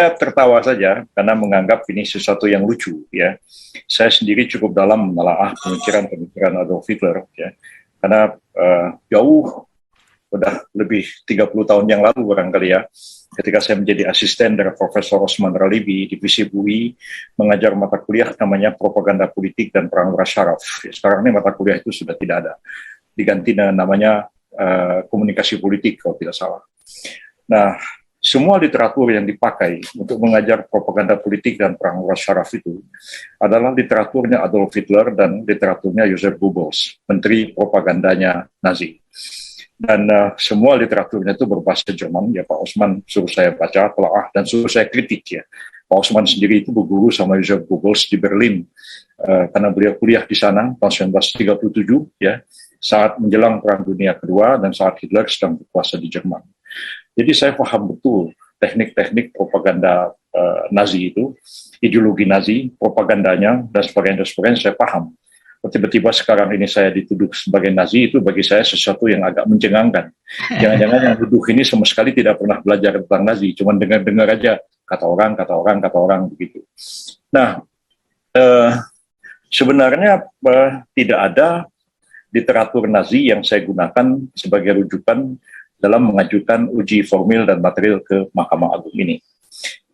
Saya tertawa saja karena menganggap ini sesuatu yang lucu ya. Saya sendiri cukup dalam menelaah pemikiran Adolf Hitler ya. Karena jauh udah lebih 30 tahun yang lalu barangkali ya, ketika saya menjadi asisten dari Profesor Osman Ralibi di FISIP UI, mengajar mata kuliah namanya Propaganda Politik dan Perang Syaraf. Sekarang ini mata kuliah itu sudah tidak ada, diganti dengan namanya Komunikasi Politik kalau tidak salah. Nah, semua literatur yang dipakai untuk mengajar propaganda politik dan perang syaraf itu adalah literaturnya Adolf Hitler dan literaturnya Joseph Goebbels, menteri propagandanya Nazi. Dan semua literaturnya itu berbahasa Jerman. Ya, Pak Osman suruh saya baca, telaah, dan suruh saya kritik ya. Pak Osman sendiri itu berguru sama Joseph Goebbels di Berlin karena beliau kuliah di sana tahun 1937 ya, saat menjelang Perang Dunia Kedua dan saat Hitler sedang berkuasa di Jerman. Jadi saya paham betul teknik-teknik propaganda Nazi itu, ideologi Nazi, propagandanya, dan sebagainya saya paham. Tiba-tiba sekarang ini saya dituduh sebagai Nazi, itu bagi saya sesuatu yang agak mencengangkan. Jangan-jangan yang duduk ini sama sekali tidak pernah belajar tentang Nazi, cuma dengar-dengar aja kata orang begitu. Nah, sebenarnya tidak ada literatur Nazi yang saya gunakan sebagai rujukan dalam mengajukan uji formil dan material ke Mahkamah Agung ini.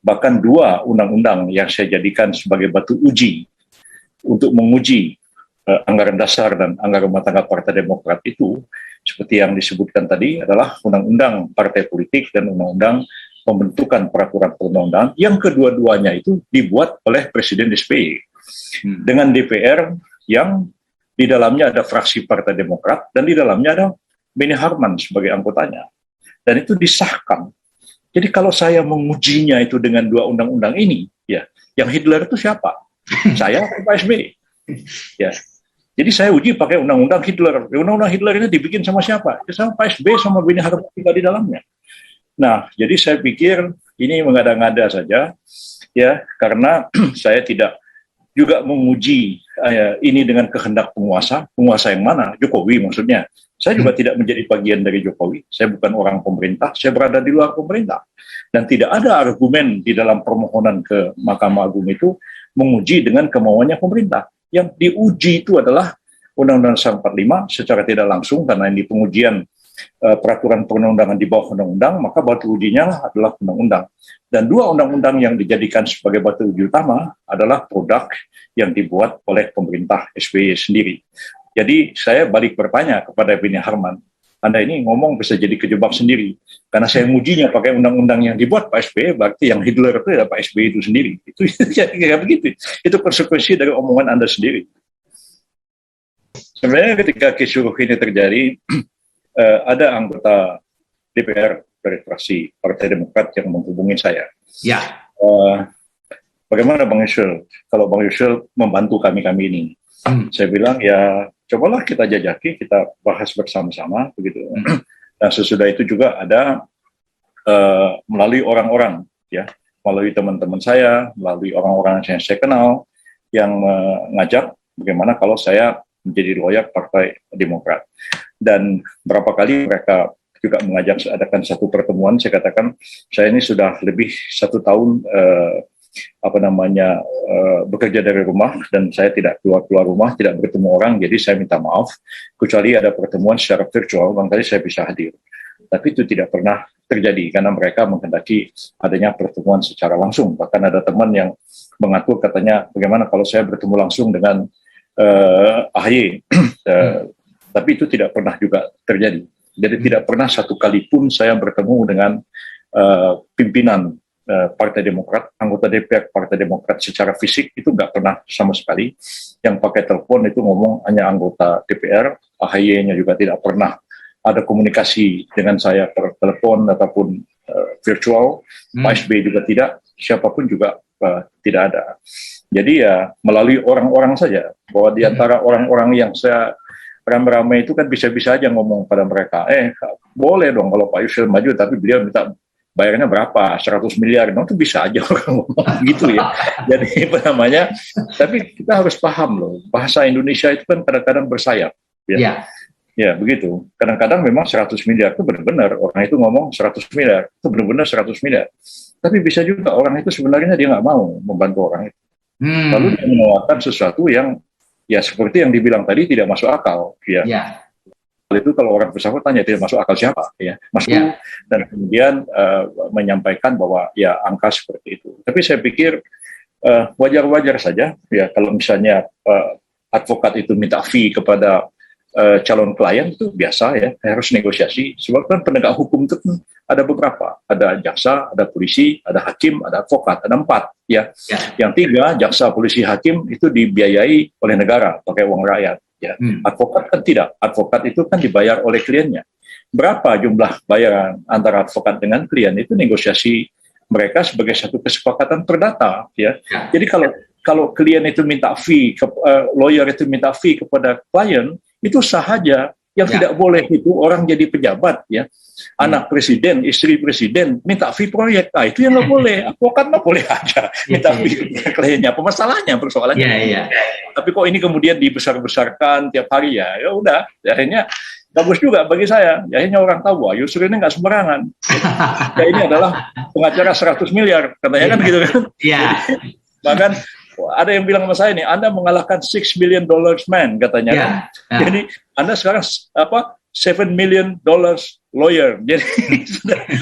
Bahkan 2 undang-undang yang saya jadikan sebagai batu uji untuk menguji anggaran dasar dan anggaran rumah tangga Partai Demokrat itu, seperti yang disebutkan tadi, adalah Undang-Undang Partai Politik dan Undang-Undang Pembentukan Peraturan Perundang-undangan yang kedua-duanya itu dibuat oleh Presiden SBY dengan DPR yang di dalamnya ada fraksi Partai Demokrat dan di dalamnya ada Beni Harman sebagai anggotanya. Dan itu disahkan. Jadi kalau saya mengujinya itu dengan 2 undang-undang ini, ya, yang Hitler itu siapa? Saya atau Pak SBY? Ya. Jadi saya uji pakai undang-undang Hitler. Undang-undang Hitler ini dibikin sama siapa? Ya, sama Pak SBY sama Beni Harman di dalamnya. Nah, jadi saya pikir ini mengada-ngada saja, ya, karena saya tidak juga menguji ini dengan kehendak penguasa yang mana? Jokowi maksudnya. Saya juga tidak menjadi bagian dari Jokowi. Saya bukan orang pemerintah, saya berada di luar pemerintah. Dan tidak ada argumen di dalam permohonan ke Mahkamah Agung itu menguji dengan kemauannya pemerintah. Yang diuji itu adalah Undang-Undang 45 secara tidak langsung, karena ini pengujian peraturan perundang-undangan di bawah undang-undang, maka batu ujinya adalah undang-undang. Dan 2 undang-undang yang dijadikan sebagai batu uji utama adalah produk yang dibuat oleh pemerintah SBY sendiri. Jadi saya balik bertanya kepada Beni Harman, Anda ini ngomong bisa jadi kejebak sendiri, karena saya ngujinya pakai undang-undang yang dibuat Pak SBY, berarti yang Hitler itu adalah Pak SBY itu sendiri. Itu kayak begitu. Itu konsekuensi dari omongan Anda sendiri. Sebenarnya ketika kisruh ini terjadi, ada anggota DPR dari fraksi Partai Demokrat yang menghubungi saya. Ya. Bagaimana Bang Yusril? Kalau Bang Yusril membantu kami ini, saya bilang ya cobalah kita jajaki, kita bahas bersama-sama begitu. Dan sesudah itu juga ada melalui orang-orang, ya, melalui teman-teman saya, melalui orang-orang yang saya kenal, yang mengajak bagaimana kalau saya menjadi lawyer Partai Demokrat. Dan berapa kali mereka juga mengajak adakan satu pertemuan, saya katakan saya ini sudah lebih 1 tahun bekerja dari rumah dan saya tidak keluar rumah, tidak bertemu orang, jadi saya minta maaf, kecuali ada pertemuan secara virtual, barangkali saya bisa hadir. Tapi itu tidak pernah terjadi karena mereka menghendaki adanya pertemuan secara langsung. Bahkan ada teman yang mengatur katanya bagaimana kalau saya bertemu langsung dengan AHY. Tapi itu tidak pernah juga terjadi. Jadi tidak pernah satu kali pun saya bertemu dengan pimpinan Partai Demokrat, anggota DPR Partai Demokrat secara fisik, itu nggak pernah sama sekali. Yang pakai telepon itu ngomong hanya anggota DPR, AHY-nya juga tidak pernah ada komunikasi dengan saya per telepon ataupun virtual, Pak SBY juga tidak, siapapun juga tidak ada. Jadi ya melalui orang-orang saja, bahwa di antara orang-orang yang saya ramai-ramai itu kan bisa-bisa aja ngomong pada mereka, boleh dong kalau Pak Yusril maju, tapi beliau minta bayarnya berapa, 100 miliar, itu bisa aja orang ngomong gitu ya. Jadi tapi kita harus paham loh, bahasa Indonesia itu kan kadang-kadang bersayap. Ya. Ya, begitu. Kadang-kadang memang 100 miliar itu benar-benar, orang itu ngomong 100 miliar, itu benar-benar 100 miliar. Tapi bisa juga orang itu sebenarnya dia nggak mau membantu orang itu. Lalu dia menawarkan sesuatu yang ya seperti yang dibilang tadi tidak masuk akal. Ya. Itu kalau orang bersangkutan tanya tidak masuk akal siapa, ya masuk dan kemudian menyampaikan bahwa ya angka seperti itu. Tapi saya pikir wajar-wajar saja ya kalau misalnya advokat itu minta fee kepada calon klien itu biasa ya, harus negosiasi. Sebab kan penegak hukum itu ada beberapa, ada jaksa, ada polisi, ada hakim, ada advokat, ada 4 ya. Yang 3 jaksa, polisi, hakim itu dibiayai oleh negara pakai uang rakyat. Ya, advokat kan tidak. Advokat itu kan dibayar oleh kliennya. Berapa jumlah bayaran antara advokat dengan klien itu negosiasi mereka sebagai satu kesepakatan perdata. Ya, jadi kalau klien itu minta fee, lawyer itu minta fee kepada klien, itu sahaja. Yang tidak boleh itu orang jadi pejabat, ya, anak presiden, istri presiden minta fee proyek, nah itu yang nggak boleh. Advokat nggak boleh aja minta fee kliennya. Permasalahannya, persoalannya. Tapi kok ini kemudian dibesar-besarkan tiap hari ya udah, akhirnya bagus juga bagi saya. Akhirnya orang tahu, Yusril ini nggak sembarangan. Ya ini adalah pengacara 100 miliar, katanya kan gitu kan. Bahkan ada yang bilang sama saya nih, Anda mengalahkan $6 million man katanya kan. Jadi Anda sekarang 7 million lawyer. Jadi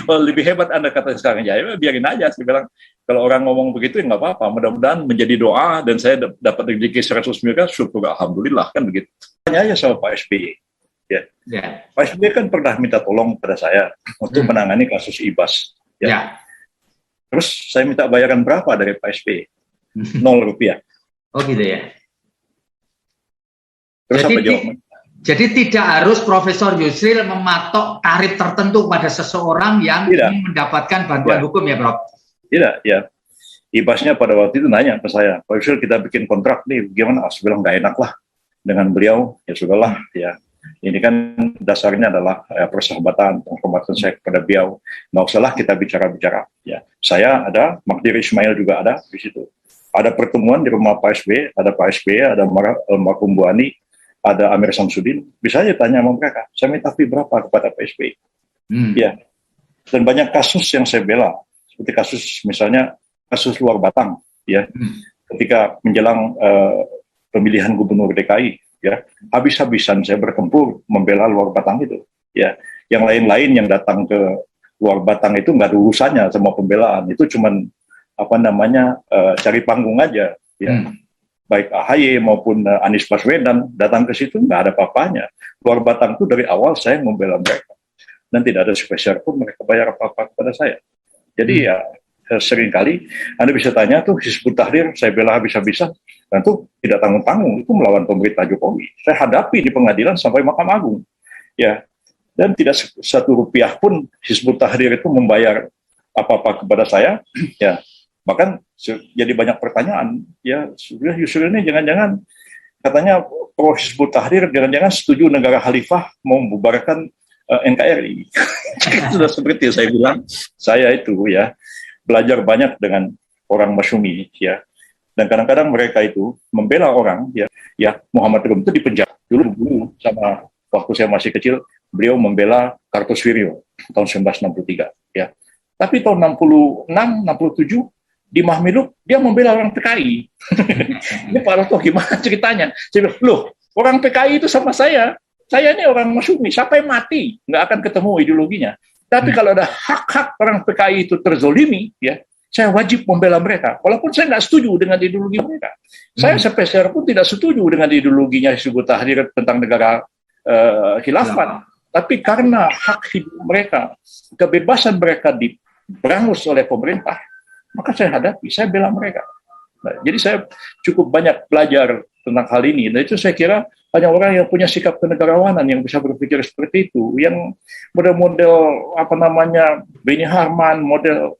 lebih hebat Anda katanya sekarang. Ya biarin aja. Saya bilang kalau orang ngomong begitu ya nggak apa-apa. Mudah-mudahan menjadi doa dan saya dapat rezeki 100 miliar. Syukur alhamdulillah kan begitu. Tanya aja sama Pak SBY. Pak SBY kan pernah minta tolong pada saya untuk menangani kasus IBAS. Terus saya minta bayaran berapa dari Pak SBY? 0 rupiah. Oh gitu ya. Terus apa jawabnya? Jadi tidak harus Profesor Yusril mematok tarif tertentu pada seseorang yang ingin mendapatkan bantuan hukum ya, Prof? Tidak, ya. IBAS-nya pada waktu itu nanya ke saya, Pak Yusril kita bikin kontrak nih, gimana? Saya bilang nggak enak lah dengan beliau, ya sudahlah, ya. Ini kan dasarnya adalah persahabatan, penghormatan saya kepada beliau. Nggak usahlah kita bicara-bicara. Ya, saya ada, Magdir Ismail juga ada di situ. Ada pertemuan di rumah Pak SBY, ada Pak SBY, ada Almarhum Bu Ani, ada Amir Samsudin. Bisa aja tanya sama mereka, saya minta fee berapa kepada Pak SBY. Ya. Dan banyak kasus yang saya bela, seperti kasus misalnya kasus Luar Batang, ya. Ketika menjelang pemilihan gubernur DKI, ya, habis-habisan saya bertempur membela Luar Batang itu. Ya, yang lain-lain yang datang ke Luar Batang itu nggak ada urusannya sama pembelaan, itu cuman cari panggung aja, ya. Baik AHY maupun Anies Baswedan datang ke situ nggak ada apa-apanya. Luar Batang itu dari awal saya membela mereka dan tidak ada spesial pun mereka bayar apa-apa kepada saya. Jadi ya seringkali Anda bisa tanya tuh Hizbut Tahrir saya bela habis-habisan dan itu tidak tanggung-tanggung, itu melawan pemerintah Jokowi. Saya hadapi di pengadilan sampai Mahkamah Agung, ya, dan tidak 1 rupiah pun Hizbut Tahrir itu membayar apa-apa kepada saya, ya. Bahkan jadi banyak pertanyaan, ya Yusril ini jangan-jangan katanya pro Hizbut Tahrir jangan-jangan setuju negara khalifah mau membubarkan NKRI. Sudah seperti saya bilang, saya itu ya belajar banyak dengan orang Masyumi, ya. Dan kadang-kadang mereka itu membela orang, ya Muhammad Rum itu dipenjara dulu sama waktu saya masih kecil, beliau membela Kartosuwiryo tahun 1963, ya. Tapi tahun 66, 67 di Mahmiluk dia membela orang PKI. Ini Pak Roto gimana ceritanya? Saya bilang, loh orang PKI itu sama saya ini orang Masyumi, sampai mati nggak akan ketemu ideologinya. Tapi kalau ada hak-hak orang PKI itu terzolimi, ya saya wajib membela mereka, walaupun saya nggak setuju dengan ideologi mereka. Saya sampai sekarang pun tidak setuju dengan ideologinya Hizbut Tahrir tentang negara khilafat. Tapi karena hak hidup mereka, kebebasan mereka diberangus oleh pemerintah, maka saya hadapi, saya bela mereka. Nah, jadi saya cukup banyak belajar tentang hal ini. Dan itu saya kira banyak orang yang punya sikap kenegarawanan yang bisa berpikir seperti itu. Yang model-model Beni Harman, model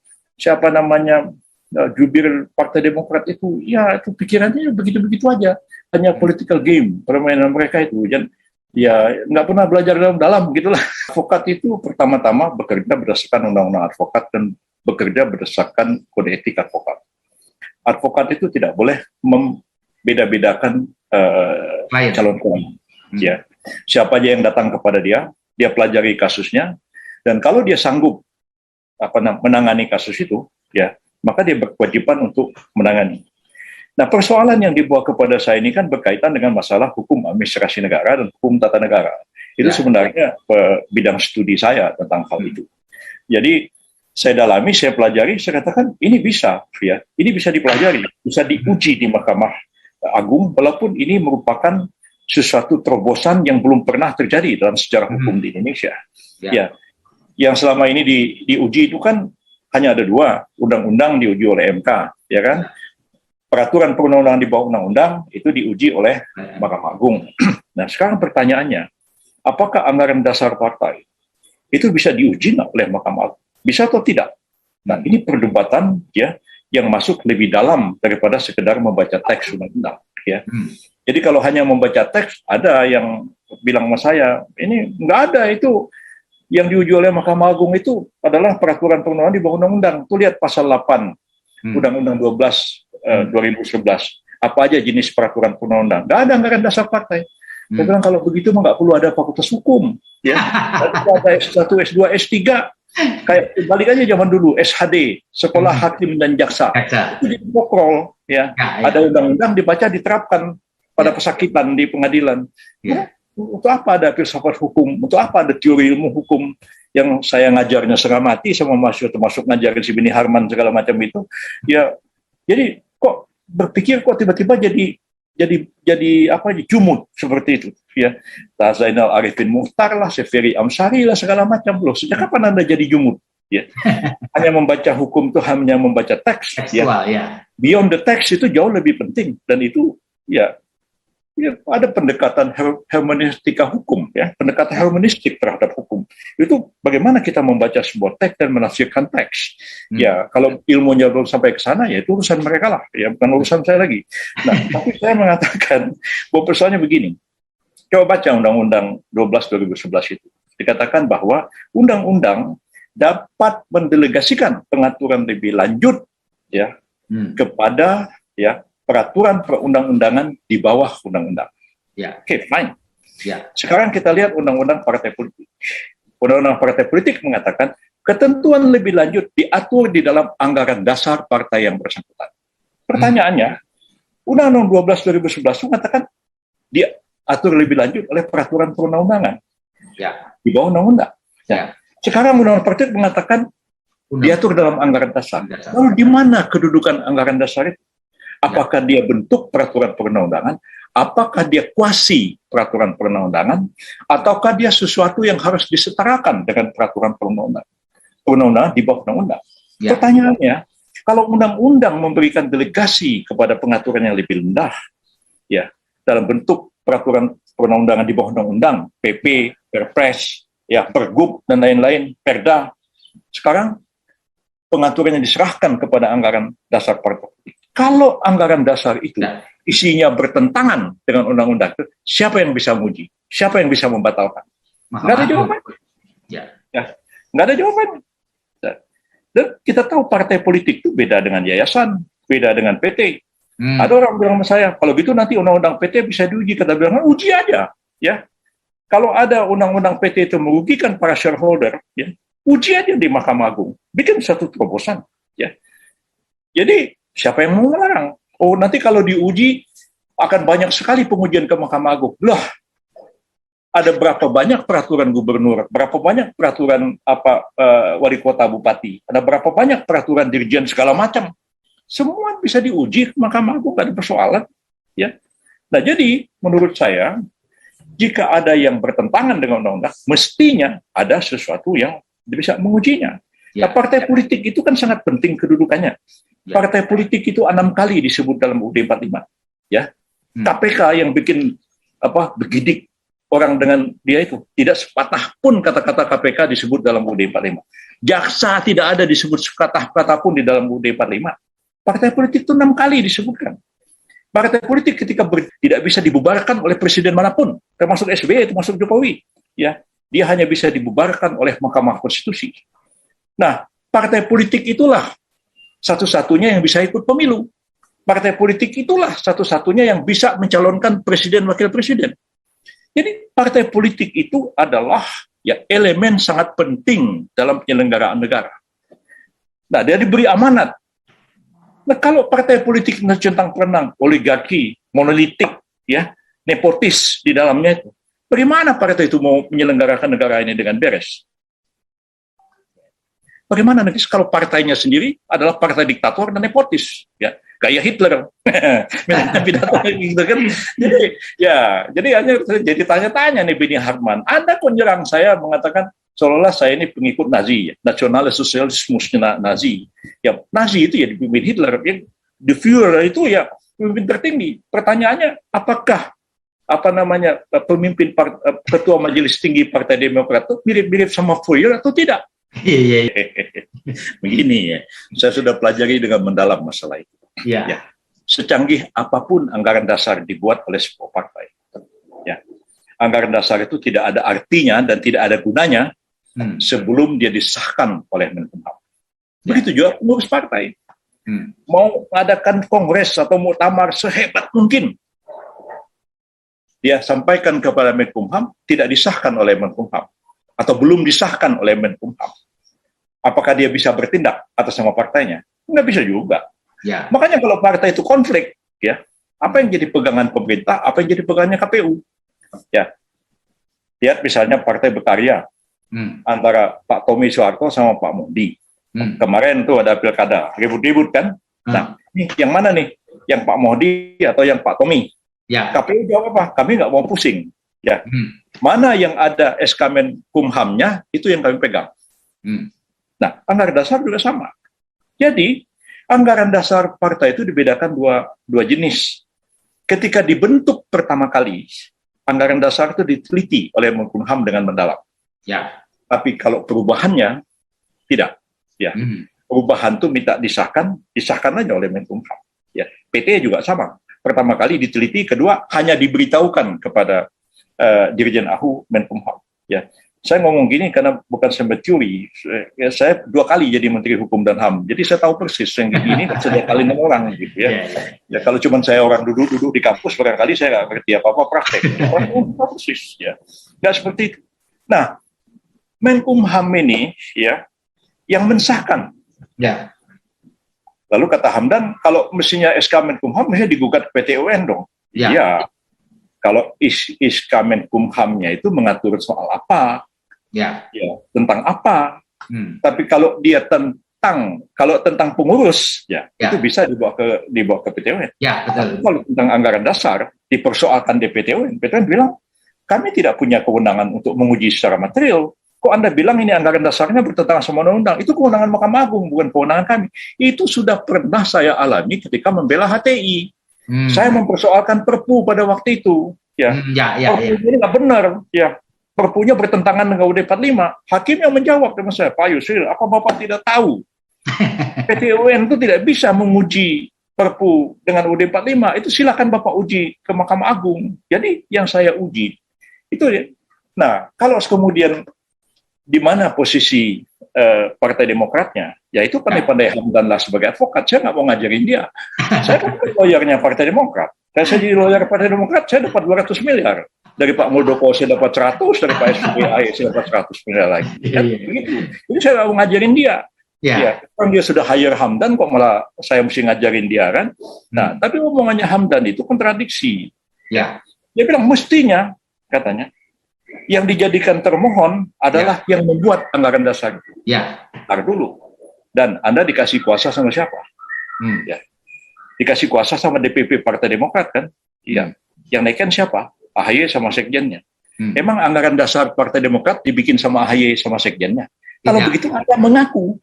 jubir Partai Demokrat itu, ya itu pikirannya begitu-begitu aja. Hanya political game, permainan mereka itu. Dan ya nggak pernah belajar dalam-dalam begitulah. Advokat itu pertama-tama bekerja berdasarkan undang-undang advokat dan bekerja berdasarkan kode etik advokat. Advokat itu tidak boleh membeda-bedakan calon klien. Ya. Siapa aja yang datang kepada dia pelajari kasusnya, dan kalau dia sanggup menangani kasus itu, ya, maka dia berkewajiban untuk menangani. Nah, persoalan yang dibawa kepada saya ini kan berkaitan dengan masalah hukum administrasi negara dan hukum tata negara. Itu sebenarnya bidang studi saya tentang hal itu. Jadi saya dalami, saya pelajari, saya katakan ini bisa, ya, ini bisa dipelajari, bisa diuji di Mahkamah Agung, walaupun ini merupakan sesuatu terobosan yang belum pernah terjadi dalam sejarah hukum di Indonesia. Ya, yang selama ini diuji itu kan hanya ada 2, undang-undang diuji oleh MK, ya kan? Peraturan perundang-undangan di bawah undang-undang itu diuji oleh Mahkamah Agung. Nah, sekarang pertanyaannya, apakah anggaran dasar partai itu bisa diuji oleh Mahkamah Agung? Bisa atau tidak? Nah, ini perdebatan ya yang masuk lebih dalam daripada sekedar membaca teks undang-undang. Ya. Jadi kalau hanya membaca teks, ada yang bilang sama saya, ini nggak ada itu yang diuji oleh Mahkamah Agung itu adalah peraturan perundang-undangan di bawah undang-undang. Tuh lihat pasal 8 Undang-Undang 12 2011. Apa aja jenis peraturan perundang-undangan? Nggak ada anggaran dasar partai. Saya bilang kalau begitu mah nggak perlu ada fakultas hukum, ya. Ada S1, S2, S3. Kayak balik aja zaman dulu SHD, Sekolah Hakim dan Jaksa. Itu di pokrol, ya. Ada undang-undang dibaca diterapkan pada pesakitan di pengadilan. Ya. Untuk apa ada filsafat hukum? Untuk apa ada teori ilmu hukum yang saya ngajarnya setengah mati sama mahasiswa, termasuk ngajarin si Beni Harman segala macam itu? Ya, jadi kok berpikir kok tiba-tiba jadi apa jumud seperti itu, ya. Zainal Arifin Muchtar lah, Seferi Amsari lah segala macam. Loh, sejak kapan Anda jadi jumud, ya? Hanya membaca hukum itu hanya membaca teks, ya. Beyond the text itu jauh lebih penting, dan itu ya ada pendekatan hermeneutika hukum, ya, pendekatan hermeneutik terhadap hukum. Itu bagaimana kita membaca sebuah teks dan menafsirkan teks. Ya, kalau ilmunya belum sampai ke sana, ya itu urusan mereka lah, ya, bukan urusan saya lagi. Nah, tapi saya mengatakan bahwa persoalannya begini. Coba baca Undang-Undang 12 2011 itu. Dikatakan bahwa undang-undang dapat mendelegasikan pengaturan lebih lanjut, ya, kepada, ya, peraturan perundang-undangan di bawah undang-undang. Ya. Oke, fine. Ya. Sekarang kita lihat undang-undang partai politik. Undang-undang partai politik mengatakan ketentuan lebih lanjut diatur di dalam anggaran dasar partai yang bersangkutan. Pertanyaannya, Undang-Undang 12 2011 mengatakan diatur lebih lanjut oleh peraturan perundang-undangan. Ya. Di bawah undang-undang. Ya. Sekarang Undang-Undang partai mengatakan diatur dalam anggaran dasar. Lalu di mana kedudukan anggaran dasar itu? Apakah dia bentuk peraturan perundang-undangan? Apakah dia kuasi peraturan perundang-undangan? Ataukah dia sesuatu yang harus disetarakan dengan peraturan perundang-undangan di bawah undang-undang? Ya. Pertanyaannya, kalau undang-undang memberikan delegasi kepada pengaturan yang lebih rendah, ya, dalam bentuk peraturan perundang-undangan di bawah undang-undang, PP, Perpres, ya, Pergub dan lain-lain, Perda, sekarang pengaturannya diserahkan kepada anggaran dasar partai politik. Kalau anggaran dasar itu isinya bertentangan dengan undang-undang, siapa yang bisa menguji? Siapa yang bisa membatalkan? Nggak ada jawaban. Ya, nggak ada jawaban. Dan kita tahu partai politik itu beda dengan yayasan, beda dengan PT. Ada orang bilang sama saya, kalau gitu nanti undang-undang PT bisa diuji. Kata bilang, uji aja, ya. Kalau ada undang-undang PT itu merugikan para shareholder, ya, uji aja di Mahkamah Agung, bikin satu terobosan, ya. Jadi siapa yang mau melarang? Oh, nanti kalau diuji akan banyak sekali pengujian ke Mahkamah Agung. Loh, ada berapa banyak peraturan gubernur, berapa banyak peraturan wali kota, bupati, ada berapa banyak peraturan dirjen segala macam. Semua bisa diuji ke Mahkamah Agung, nggak ada persoalan, ya. Nah, jadi menurut saya, jika ada yang bertentangan dengan undang-undang, mestinya ada sesuatu yang bisa mengujinya. Nah, partai politik itu kan sangat penting kedudukannya. Partai politik itu 6 kali disebut dalam UUD 45, ya. KPK yang bikin begidik orang dengan dia itu tidak sepatah pun kata-kata KPK disebut dalam UUD 45. Jaksa tidak ada disebut sekata-kata pun di dalam UUD 45. Partai politik itu 6 kali disebutkan. Partai politik ketika tidak bisa dibubarkan oleh presiden manapun, termasuk SBY, termasuk Jokowi, ya. Dia hanya bisa dibubarkan oleh Mahkamah Konstitusi. Nah, partai politik itulah satu-satunya yang bisa ikut pemilu. Partai politik itulah satu-satunya yang bisa mencalonkan presiden wakil presiden. Jadi partai politik itu adalah, ya, elemen sangat penting dalam penyelenggaraan negara. Nah, dia diberi amanat. Nah, kalau partai politik centang perenang, oligarki, monolitik, ya, nepotis di dalamnya itu, bagaimana partai itu mau menyelenggarakan negara ini dengan beres? Bagaimana nanti kalau partainya sendiri adalah partai diktator dan nepotis, ya, gaya Hitler, pidato gitu kan? Jadi hanya jadi tanya-tanya nih Beni Harman, Anda kok nyerang saya mengatakan seolah-olah saya ini pengikut Nazi, ya, nasionalis sosialismus Nazi, ya Nazi itu ya dipimpin Hitler, ya, the Führer itu ya pemimpin tertinggi. Pertanyaannya, apakah pemimpin ketua majelis tinggi Partai Demokrat itu mirip-mirip sama Führer atau tidak? Iya. Begini ya, saya sudah pelajari dengan mendalam masalah itu. Ya. Ya. Secanggih apapun anggaran dasar dibuat oleh sebuah partai, ya, anggaran dasar itu tidak ada artinya dan tidak ada gunanya sebelum dia disahkan oleh Menkumham. Begitu juga pengurus partai. Mau mengadakan kongres atau muktamar sehebat mungkin, dia sampaikan kepada Menkumham, tidak disahkan oleh Menkumham atau belum disahkan oleh Menkumham. Apakah dia bisa bertindak atas nama partainya? Nggak bisa juga. Ya. Makanya kalau partai itu konflik, ya, apa yang jadi pegangan pemerintah, apa yang jadi pegangannya KPU? Ya, lihat misalnya Partai Berkarya antara Pak Tommy Soeharto sama Pak Mohdi. Kemarin tuh ada pilkada, ribut-ribut kan? Nah, nih yang mana nih? Yang Pak Mohdi atau yang Pak Tommy? Ya. KPU jawab apa? Kami nggak mau pusing. Ya, mana yang ada SK Menkumhamnya itu yang kami pegang. Nah, anggaran dasar juga sama. Jadi, anggaran dasar partai itu dibedakan dua jenis. Ketika dibentuk pertama kali, anggaran dasar itu diteliti oleh Menkumham dengan mendalam. Ya. Tapi kalau perubahannya, tidak. Ya. Perubahan itu minta disahkan aja oleh Menkumham. Ya. PT juga sama. Pertama kali diteliti, kedua hanya diberitahukan kepada Dirjen AHU Menkumham. Ya. Saya ngomong gini karena bukan saya mencuri. Saya 2 kali jadi Menteri Hukum dan HAM. Jadi saya tahu persis yang gini setiap kali 6 orang gitu ya. Ya kalau cuma saya orang duduk di kampus barangkali saya nggak ngerti apa-apa praktek. Orang persis ya. Nggak seperti itu. Nah, Menkumham ini ya yang mensahkan. Ya. Lalu kata Hamdan, kalau mestinya SK Menkumham mestinya digugat ke PT UN dong. Iya. Kalau SK Menkumhamnya itu mengatur soal apa? Ya, tentang apa? Tapi kalau dia tentang pengurus, ya, itu bisa dibawa ke PT UN. Ya, betul. Kalau tentang anggaran dasar dipersoalkan di PT UN bilang kami tidak punya kewenangan untuk menguji secara material. Kok Anda bilang ini anggaran dasarnya bertentangan sama undang-undang? Itu kewenangan Mahkamah Agung, bukan kewenangan kami. Itu sudah pernah saya alami ketika membela HTI. Saya mempersoalkan Perpu pada waktu itu. Ya, Perpu ini nggak benar. Ya, Perpunya bertentangan dengan UUD 45. Hakim yang menjawab sama saya, Pak Yusril, apa Bapak tidak tahu? PT UN itu tidak bisa menguji Perpu dengan UUD 45. Itu silakan Bapak uji ke Mahkamah Agung. Jadi yang saya uji itu ya. Nah, kalau kemudian di mana posisi Partai Demokratnya, ya itu pandai-pandai Hamdan lah sebagai advokat. Saya nggak mau ngajarin dia. Saya kan lawyernya Partai Demokrat. Saya jadi lawyer Partai Demokrat, saya dapat 200 miliar. Dari Pak Muldoko saya dapat 100, dari Pak SBY saya dapat 100 miliar lagi. Kan? Begitu. Jadi saya nggak mau ngajarin dia. Ya, kan dia sudah hire Hamdan, kok malah saya mesti ngajarin dia kan. Nah, tapi omongannya Hamdan itu kontradiksi. Ya. Dia bilang mestinya, katanya, yang dijadikan termohon adalah yang membuat anggaran dasar. Ya. Ntar dulu. Dan Anda dikasih kuasa sama siapa? Ya. Dikasih kuasa sama DPP Partai Demokrat kan? Iya. Yang naikkan siapa? AHY sama sekjennya. Emang anggaran dasar Partai Demokrat dibikin sama AHY sama sekjennya? Kalau begitu Anda mengaku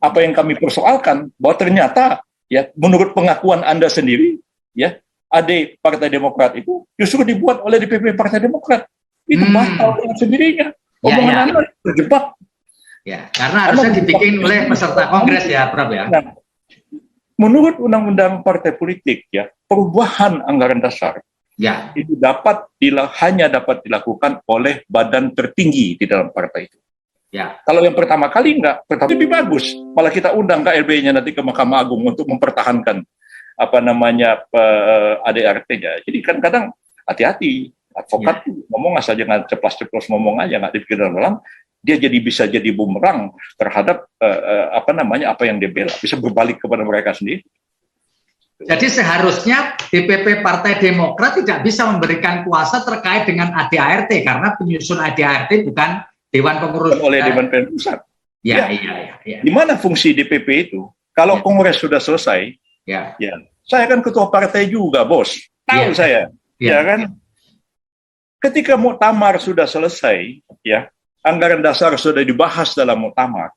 apa yang kami persoalkan bahwa ternyata ya menurut pengakuan Anda sendiri ya AD Partai Demokrat itu justru dibuat oleh DPP Partai Demokrat. Itu batal dengan sendirinya. Omongan Anda terjebak. Ya, karena harusnya dibikin oleh peserta kongres ya, Prof ya. Nah, menurut Undang-Undang Partai Politik ya, perubahan anggaran dasar itu hanya dapat dilakukan oleh badan tertinggi di dalam partai itu. Ya. Kalau yang pertama kali lebih bagus. Malah kita undang KLB-nya nanti ke Mahkamah Agung untuk mempertahankan ADRT-nya. Jadi kan kadang hati-hati. Advokat ngomong asal jangan ceplas-ceplos ngomong aja, nggak dipikir dalam. dia bisa jadi bumerang terhadap apa yang dia bela, bisa berbalik kepada mereka sendiri. Jadi seharusnya DPP Partai Demokrat tidak bisa memberikan kuasa terkait dengan ADART karena penyusun ADART bukan Dewan Pengurus oleh Dewan Pimpinan Pusat. Ya. Di mana fungsi DPP itu? Kalau Kongres sudah selesai, saya kan ketua partai juga, bos. Tahu saya, ya kan? Ketika muktamar sudah selesai, ya, anggaran dasar sudah dibahas dalam muktamar.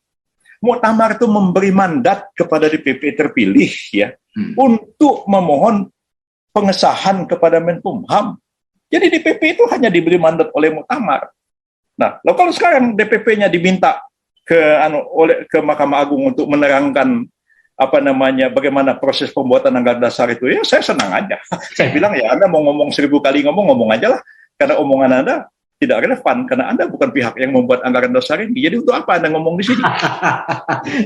Muktamar itu memberi mandat kepada DPP terpilih, ya, untuk memohon pengesahan kepada Menkumham. Jadi DPP itu hanya diberi mandat oleh muktamar. Nah, kalau sekarang DPP-nya diminta ke Mahkamah Agung untuk menerangkan bagaimana proses pembuatan anggaran dasar itu, ya saya senang aja. Saya bilang ya Anda mau ngomong 1000 kali ngomong aja lah, karena omongan Anda tidak relevan karena Anda bukan pihak yang membuat anggaran dasar ini. Jadi untuk apa Anda ngomong di sini?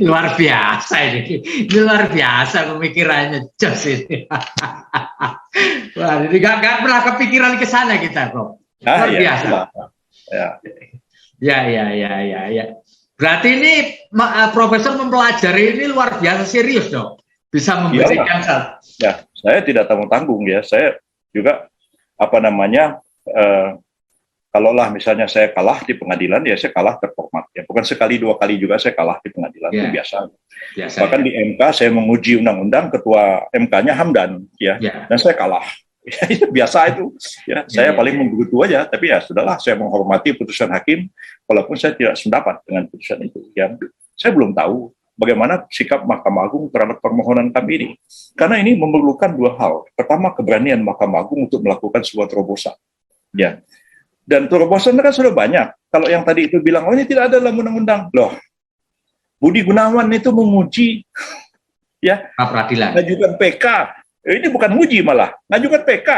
Luar biasa ini. Luar biasa pemikirannya Jos ini. Wah, jadi gak pernah kepikiran ke sana kita, Bro. Luar biasa. Ya. Berarti ini Profesor mempelajari ini luar biasa serius dong. Bisa memberikan ya, saya tidak tanggung-tanggung ya. Saya juga kalaulah misalnya saya kalah di pengadilan, ya saya kalah terhormat. Ya, bukan sekali 2 kali juga saya kalah di pengadilan, itu biasa. Bahkan di MK saya menguji undang-undang, ketua MK-nya Hamdan, dan saya kalah. Ya, itu biasa itu. Ya, saya paling menggerutu aja, tapi ya sudahlah, saya menghormati putusan hakim, walaupun saya tidak sependapat dengan putusan itu. Ya, saya belum tahu bagaimana sikap Mahkamah Agung terhadap permohonan kami ini. Karena ini memerlukan 2 hal. Pertama, keberanian Mahkamah Agung untuk melakukan sebuah terobosan. Ya. Dan terobosan kan sudah banyak. Kalau yang tadi itu bilang, ini tidak ada dalam undang-undang. Loh, Budi Gunawan itu menguji pra-peradilan. Mengajukan PK. Ini bukan uji malah. Mengajukan PK.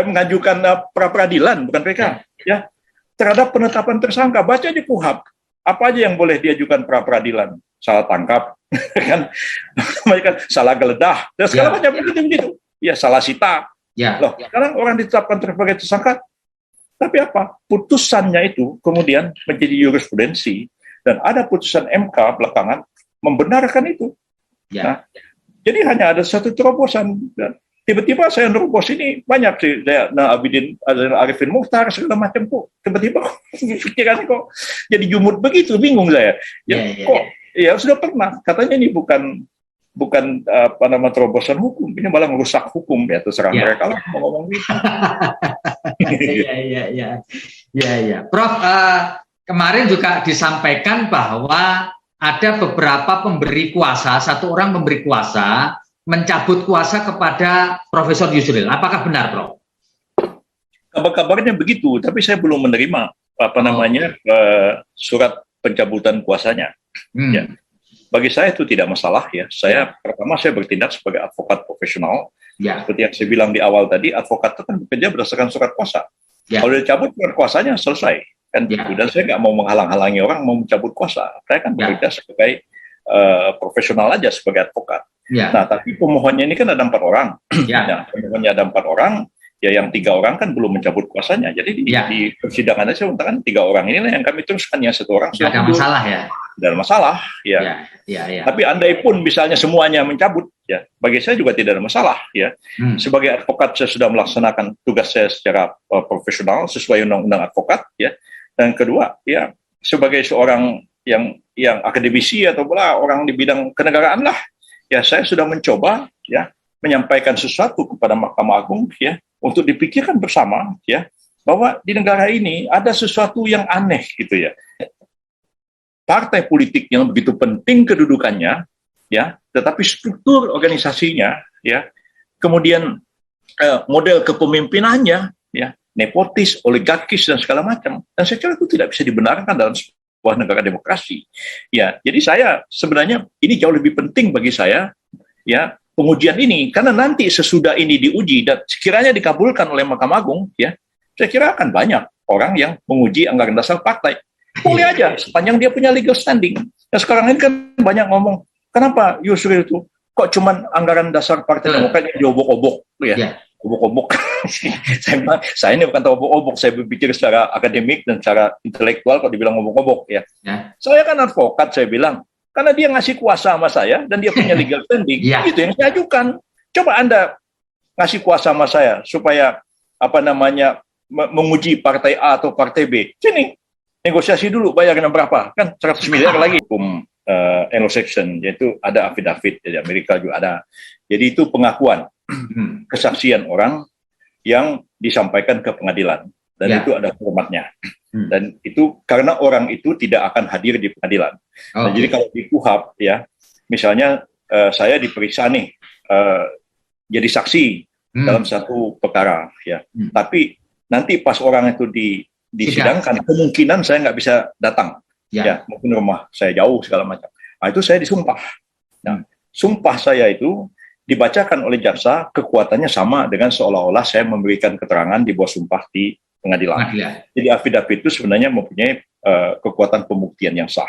Mengajukan pra-peradilan, bukan PK. Ya. Terhadap penetapan tersangka. Baca di KUHP. Apa aja yang boleh diajukan pra-peradilan? Salah tangkap, kan salah geledah, dan segala macam begitu. Ya, salah sita. Loh, sekarang orang ditetapkan sebagai tersangka. Tapi apa? Putusannya itu kemudian menjadi jurisprudensi dan ada putusan MK belakangan membenarkan itu. Nah, jadi hanya ada satu terobosan. Dan tiba-tiba saya nerobos ini banyak sih. Arifin Mukhtar segala macam kok. Tiba-tiba pikiran kok jadi jumut begitu, bingung saya. Ya sudah pernah. Katanya ini bukan terobosan hukum, ini malah merusak hukum, ya terserah mereka lah mau ngomong gitu. Ya. Prof, kemarin juga disampaikan bahwa ada beberapa pemberi kuasa, satu orang memberi kuasa mencabut kuasa kepada Profesor Yusril. Apakah benar, Prof? Kabar-kabarnya begitu, tapi saya belum menerima surat pencabutan kuasanya. Ya. Bagi saya itu tidak masalah ya. Pertama saya bertindak sebagai advokat profesional. Seperti yang saya bilang di awal tadi, advokat itu kan bekerja berdasarkan surat kuasa. Kalau dicabut surat kuasanya selesai kan. Dan saya nggak mau menghalang-halangi orang mau mencabut kuasa. Saya kan bekerja sebagai profesional aja sebagai advokat. Nah, tapi pemohonnya ini kan ada 4 orang. Pemohonnya ada 4 orang. Ya, yang 3 orang kan belum mencabut kuasanya. Jadi di persidangan saya mengatakan 3 orang inilah yang kami teruskan, yang 1 orang sudah ada masalah ya. Tidak ada masalah, ya. Tapi andai pun misalnya semuanya mencabut, ya, bagi saya juga tidak ada masalah, ya. Sebagai advokat saya sudah melaksanakan tugas saya secara profesional sesuai undang-undang advokat, ya. Dan kedua, ya, sebagai seorang yang akademisi atau orang di bidang kenegaraan lah, ya, saya sudah mencoba, ya, menyampaikan sesuatu kepada Mahkamah Agung, ya, untuk dipikirkan bersama, ya, bahwa di negara ini ada sesuatu yang aneh, gitu ya. Partai politik yang begitu penting kedudukannya, ya, tetapi struktur organisasinya, ya, kemudian model kepemimpinannya, ya, nepotis, oligarkis dan segala macam. Dan saya kira itu tidak bisa dibenarkan dalam sebuah negara demokrasi. Ya, jadi saya sebenarnya ini jauh lebih penting bagi saya, ya, pengujian ini, karena nanti sesudah ini diuji dan sekiranya dikabulkan oleh Mahkamah Agung, ya, saya kira akan banyak orang yang menguji anggaran dasar partai. Boleh aja, sepanjang dia punya legal standing. Nah, sekarang ini kan banyak ngomong, kenapa Yusril itu kok cuman anggaran dasar Partai Demokrat yang diobok-obok, ya? obok-obok. Saya bilang, saya ini bukan obok-obok, saya berpikir secara akademik dan secara intelektual kalau dibilang obok-obok ya. Saya kan advokat, saya bilang, karena dia ngasih kuasa sama saya dan dia punya legal standing, itu yang saya ajukan. Coba Anda ngasih kuasa sama saya supaya menguji partai A atau partai B. Sini, negosiasi dulu, bayarin berapa? Kan 100 miliar lagi. Hukum Anglo-Saxon, yaitu ada affidavit, di Amerika juga ada. Jadi itu pengakuan, kesaksian orang yang disampaikan ke pengadilan. Dan itu ada formatnya. Dan itu karena orang itu tidak akan hadir di pengadilan. Nah, jadi kalau di KUHP, ya, misalnya saya diperiksa nih, jadi saksi dalam satu perkara, ya. Tapi nanti pas orang itu disidangkan, kemungkinan saya nggak bisa datang. Ya, mungkin rumah saya jauh segala macam. Nah, itu saya disumpah. Nah, sumpah saya itu dibacakan oleh jaksa, kekuatannya sama dengan seolah-olah saya memberikan keterangan di bawah sumpah di pengadilan. Jadi affidavit itu sebenarnya mempunyai kekuatan pembuktian yang sah.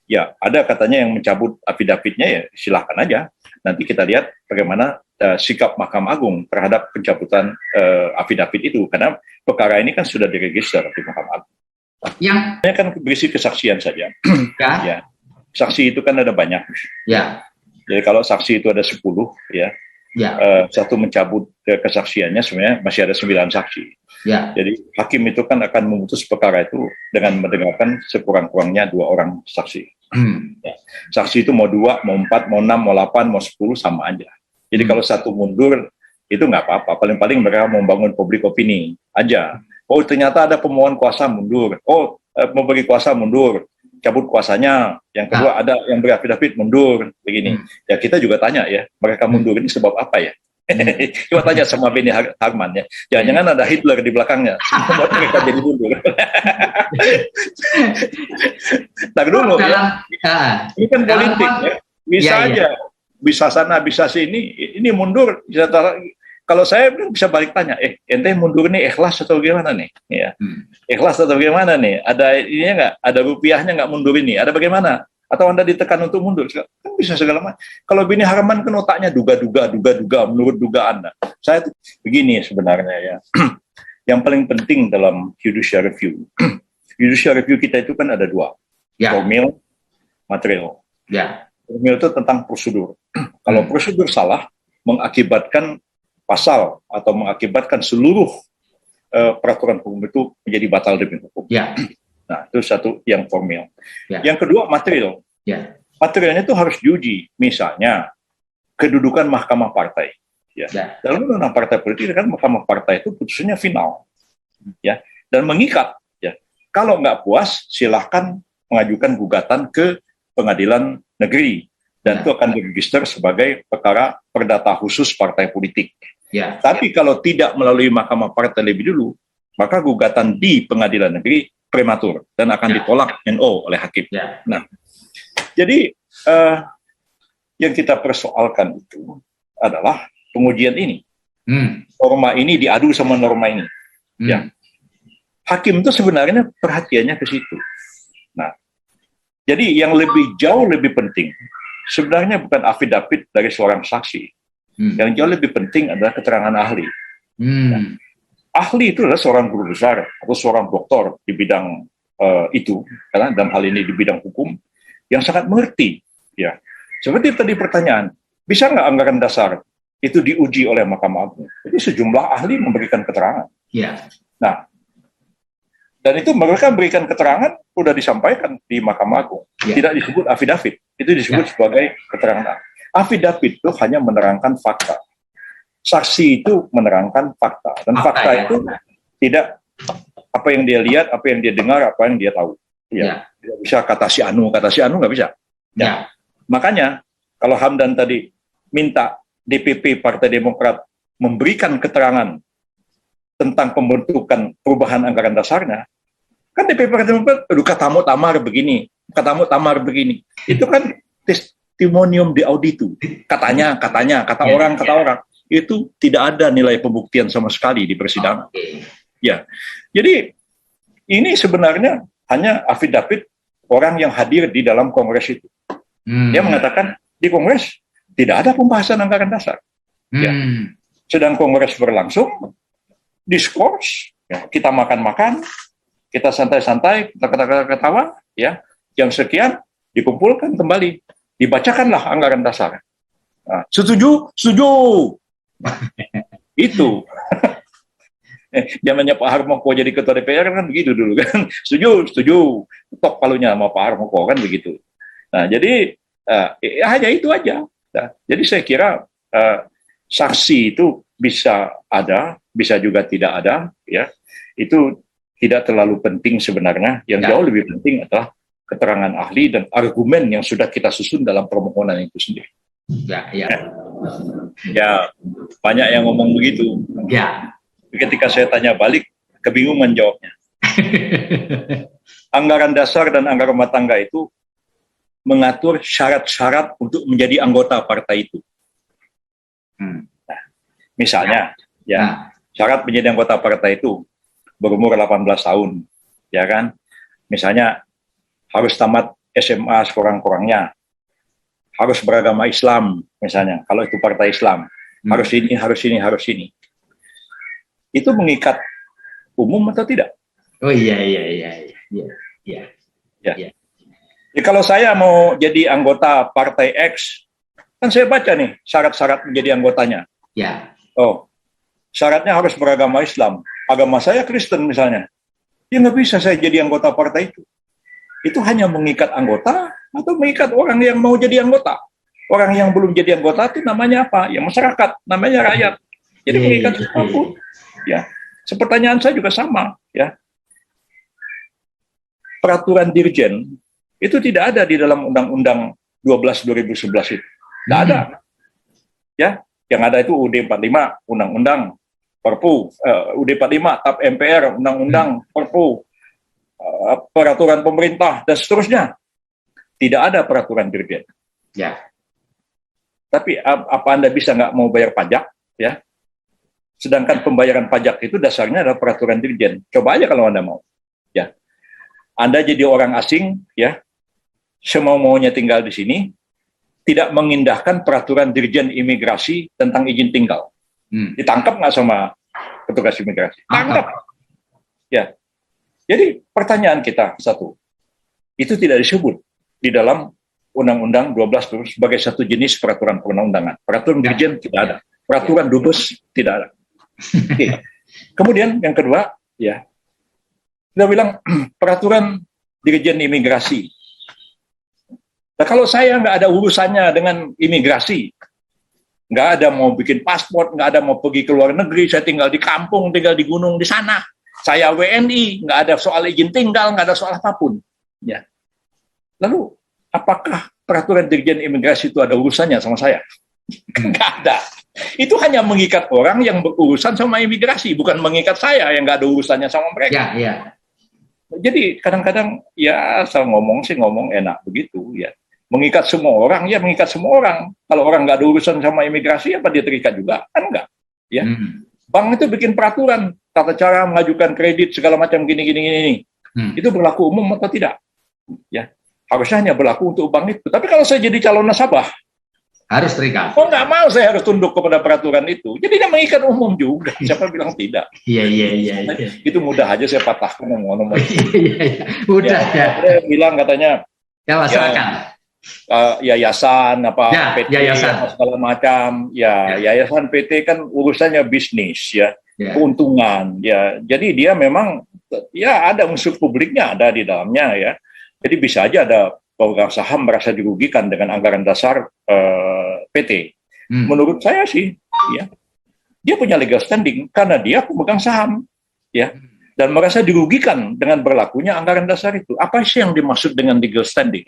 Ya, ada katanya yang mencabut affidavitnya, ya silahkan aja. Nanti kita lihat bagaimana sikap Mahkamah Agung terhadap pencabutan affidavit itu, karena perkara ini kan sudah diregister di Mahkamah Agung. Yang kan berisi kesaksian saja. Ya. Saksi itu kan ada banyak. Ya. Jadi kalau saksi itu ada 10, ya. Satu mencabut kesaksiannya, sebenarnya masih ada 9 saksi. Ya. Jadi hakim itu kan akan memutus perkara itu dengan mendengarkan sekurang-kurangnya 2 orang saksi. Ya. Saksi itu mau 2, mau 4, mau 6, mau 8, mau 10 sama aja. Jadi kalau satu mundur itu nggak apa-apa. Paling-paling mereka mau membangun public opini aja. Oh, ternyata ada pemohon kuasa mundur. Oh, memberi kuasa mundur. Cabut kuasanya. Yang kedua ada yang beraffidavit mundur. Begini. Ya kita juga tanya ya, mereka mundur ini sebab apa ya? Coba tanya sama Beni Harman ya. Jangan-jangan ada Hitler di belakangnya. Sebab mereka jadi mundur. Ntar dulu ya. Ini kan politik ya. Bisa aja. Bisa sana, bisa sini. Ini mundur. Bisa kalau saya bisa balik tanya, ente mundur ini ikhlas atau gimana nih? Ya. Ikhlas atau gimana nih? Ada ininya nggak? Ada rupiahnya nggak mundur ini? Ada bagaimana? Atau Anda ditekan untuk mundur? Kan bisa segala macam. Kalau Beni Harman kan otaknya duga-duga, menurut dugaan. Saya begini sebenarnya ya. Yang paling penting dalam judicial review. Judicial review kita itu kan ada 2. Formil, material. Formil itu tentang prosedur. Kalau prosedur salah, mengakibatkan pasal atau mengakibatkan seluruh peraturan hukum itu menjadi batal demi hukum. Nah, itu satu yang formil. Yang kedua, material. Materialnya itu harus diuji. Misalnya, kedudukan mahkamah partai. Dalam undang-undang partai politik kan mahkamah partai itu putusannya final. Dan mengikat. Kalau nggak puas, silahkan mengajukan gugatan ke pengadilan negeri. Dan itu akan diregister sebagai perkara perdata khusus partai politik. Tapi kalau tidak melalui mahkamah partai lebih dulu, maka gugatan di pengadilan negeri prematur dan akan ditolak NO oleh hakim. Nah, jadi yang kita persoalkan itu adalah pengujian ini. Norma ini diadu sama norma ini. Hakim itu sebenarnya perhatiannya ke situ. Nah, jadi yang jauh lebih penting sebenarnya bukan affidavit dari seorang saksi. Yang jauh lebih penting adalah keterangan ahli. Ahli itu adalah seorang guru besar atau seorang doktor di bidang itu, karena dalam hal ini di bidang hukum, yang sangat mengerti. Ya, seperti tadi pertanyaan, bisa nggak anggaran dasar itu diuji oleh Mahkamah Agung? Jadi sejumlah ahli memberikan keterangan. Nah, dan itu mereka memberikan keterangan sudah disampaikan di Mahkamah Agung, tidak disebut affidavit, itu disebut sebagai keterangan. Affidavit itu hanya menerangkan fakta. Saksi itu menerangkan fakta. Dan fakta itu tidak apa yang dia lihat, apa yang dia dengar, apa yang dia tahu. Tidak bisa kata si Anu nggak bisa. Makanya kalau Hamdan tadi minta DPP Partai Demokrat memberikan keterangan tentang pembentukan perubahan anggaran dasarnya, kan DPP Partai Demokrat, katamu tamar begini. Itu kan testimonium di auditu. Katanya, kata orang. Itu tidak ada nilai pembuktian sama sekali di persidangan. Jadi ini sebenarnya hanya affidavit orang yang hadir di dalam kongres itu. Dia mengatakan di kongres tidak ada pembahasan anggaran dasar. sedang kongres berlangsung, diskurs, ya, kita makan-makan, kita santai-santai, kita ketawa-ketawa, ya, jam sekian dikumpulkan kembali, dibacakanlah anggaran dasar. Nah, setuju, setuju. Itu. Zamannya Pak Harmoko jadi ketua DPR kan begitu dulu kan, setuju, setuju, tok palunya sama Pak Harmoko kan begitu. Nah, jadi hanya itu aja. Nah, jadi saya kira saksi itu bisa ada, bisa juga tidak ada, ya. Itu tidak terlalu penting sebenarnya. Yang jauh lebih penting adalah keterangan ahli dan argumen yang sudah kita susun dalam permohonan itu sendiri. Ya, banyak yang ngomong begitu. Ya. Ketika saya tanya balik, kebingungan jawabnya. Anggaran dasar dan anggaran rumah tangga itu mengatur syarat-syarat untuk menjadi anggota partai itu. Nah, misalnya, ya, syarat menjadi anggota partai itu berumur 18 tahun, ya kan? Misalnya harus tamat SMA sekurang-kurangnya, harus beragama Islam, misalnya, kalau itu partai Islam, harus ini, harus ini, harus ini. Itu mengikat umum atau tidak? Oh iya. Jadi kalau saya mau jadi anggota partai X, kan saya baca nih syarat-syarat menjadi anggotanya. Ya. Oh, syaratnya harus beragama Islam. Agama saya Kristen misalnya. Ya nggak bisa saya jadi anggota partai itu. Itu hanya mengikat anggota atau mengikat orang yang mau jadi anggota. Orang yang belum jadi anggota itu namanya apa? Ya masyarakat, namanya rakyat. Jadi mengikat siapapun. Ya, pertanyaan saya juga sama, ya. Peraturan dirjen itu tidak ada di dalam Undang-Undang 12 2011 itu. Tidak ada. Ya, yang ada itu UUD 45, Undang-Undang, Perpu, UUD 45, TAP MPR, Undang-Undang, Perpu, peraturan pemerintah dan seterusnya. Tidak ada peraturan dirjen. Ya. Tapi apa Anda bisa nggak mau bayar pajak, ya? Sedangkan pembayaran pajak itu dasarnya adalah peraturan dirjen. Coba aja kalau Anda mau. Ya. Anda jadi orang asing, ya, semau-maunya tinggal di sini, tidak mengindahkan peraturan dirjen imigrasi tentang izin tinggal. Ditangkap nggak sama petugas imigrasi? Tangkap. Ya. Jadi pertanyaan kita satu, itu tidak disebut di dalam Undang-Undang 12 sebagai satu jenis peraturan perundang-undangan. Peraturan dirjen tidak ada. Peraturan dubes tidak ada. Oke. Kemudian yang kedua, ya, kita bilang peraturan dirjen imigrasi. Nah, kalau saya nggak ada urusannya dengan imigrasi, nggak ada mau bikin paspor, nggak ada mau pergi ke luar negeri, saya tinggal di kampung, tinggal di gunung di sana, saya WNI, nggak ada soal izin tinggal, nggak ada soal apapun. Ya. Lalu, apakah peraturan dirjen imigrasi itu ada urusannya sama saya? Nggak ada. Itu hanya mengikat orang yang berurusan sama imigrasi, bukan mengikat saya yang nggak ada urusannya sama mereka. Ya. Jadi kadang-kadang ya asal ngomong sih ngomong enak begitu ya. Mengikat semua orang ya mengikat semua orang. Kalau orang nggak ada urusan sama imigrasi apa dia terikat juga? Kan enggak. Ya. Bank itu bikin peraturan tata cara mengajukan kredit segala macam gini. Itu berlaku umum atau tidak? Ya. Harusnya hanya berlaku untuk bank itu. Tapi kalau saya jadi calon nasabah, harus terikat. Oh nggak mau, saya harus tunduk kepada peraturan itu. Jadi dia mengikat umum juga. Siapa bilang tidak? Iya. Itu mudah aja saya patahkan ngomong. Iya. Mudah ya. Dia bilang katanya. Ya masyarakat. Yayasan apa PT yayasan. Apa segala macam. Ya yayasan PT kan urusannya bisnis ya. Keuntungan ya. Jadi dia memang ya ada unsur publiknya ada di dalamnya ya. Jadi bisa aja ada pemegang saham merasa dirugikan dengan anggaran dasar PT. Menurut saya sih, ya, dia punya legal standing karena dia pemegang saham, ya, dan merasa dirugikan dengan berlakunya anggaran dasar itu. Apa sih yang dimaksud dengan legal standing?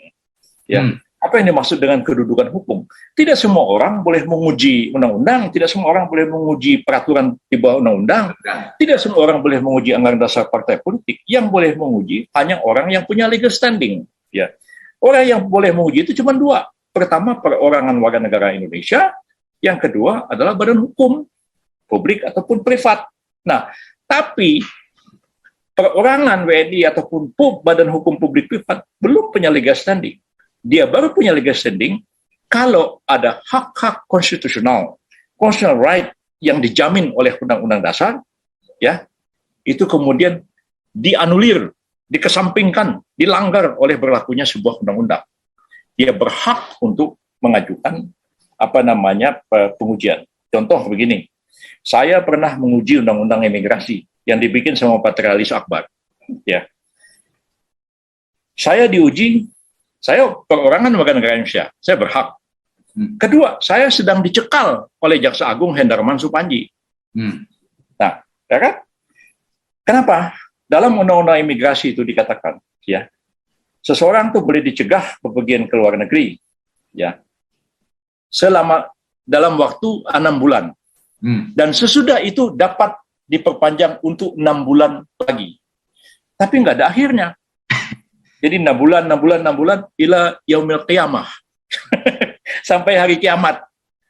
Ya, apa yang dimaksud dengan kedudukan hukum? Tidak semua orang boleh menguji undang-undang, tidak semua orang boleh menguji peraturan di bawah undang-undang, tidak semua orang boleh menguji anggaran dasar partai politik. Yang boleh menguji hanya orang yang punya legal standing, ya. Orang yang boleh menguji itu cuma dua. Pertama, perorangan warga negara Indonesia. Yang kedua adalah badan hukum, publik ataupun privat. Nah, tapi perorangan WNI ataupun badan hukum publik privat belum punya legal standing. Dia baru punya legal standing kalau ada hak-hak konstitusional, constitutional right yang dijamin oleh Undang-Undang Dasar, ya, itu kemudian dianulir, dikesampingkan, dilanggar oleh berlakunya sebuah undang-undang. Dia berhak untuk mengajukan pengujian. Contoh begini, saya pernah menguji undang-undang imigrasi yang dibikin sama Patrialis Akbar. Ya, saya diuji, saya perorangan warga negara Indonesia, saya berhak. Kedua, saya sedang dicekal oleh Jaksa Agung Hendarman Supandji. Nah, ya kan? Kenapa? Dalam Undang-Undang Imigrasi itu dikatakan, ya, seseorang tuh boleh dicegah bepergian ke luar negeri, ya, selama dalam waktu 6 bulan, dan sesudah itu dapat diperpanjang untuk 6 bulan lagi. Tapi nggak ada akhirnya. Jadi 6 bulan, ila yaumil qiyamah. Sampai hari kiamat.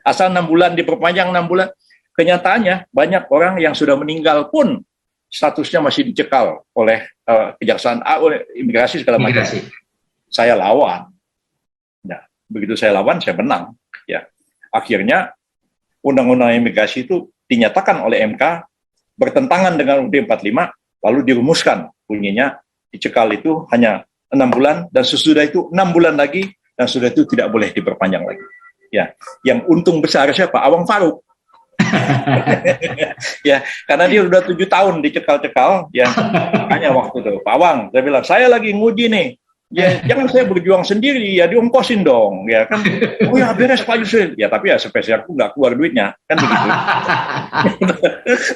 Asal 6 bulan diperpanjang 6 bulan. Kenyataannya banyak orang yang sudah meninggal pun statusnya masih dicekal oleh kejaksaan, oleh imigrasi segala macam. Saya lawan. Nah, begitu saya lawan, saya menang. Ya, akhirnya Undang-Undang Imigrasi itu dinyatakan oleh MK bertentangan dengan UUD 45, lalu dirumuskan bunyinya dicekal itu hanya 6 bulan dan sesudah itu 6 bulan lagi. Dan sudah itu tidak boleh diperpanjang lagi. Ya, yang untung besar siapa? Awang Faruk. Ya, karena dia sudah 7 tahun dicekal-cekal. Ya, makanya waktu itu Pak Awang, saya bilang saya lagi nguji nih. Ya, jangan saya berjuang sendiri, ya diongkosin dong. Ya kan, oh ya beres Pak Yusril. Ya tapi ya spesialku nggak keluar duitnya, kan begitu.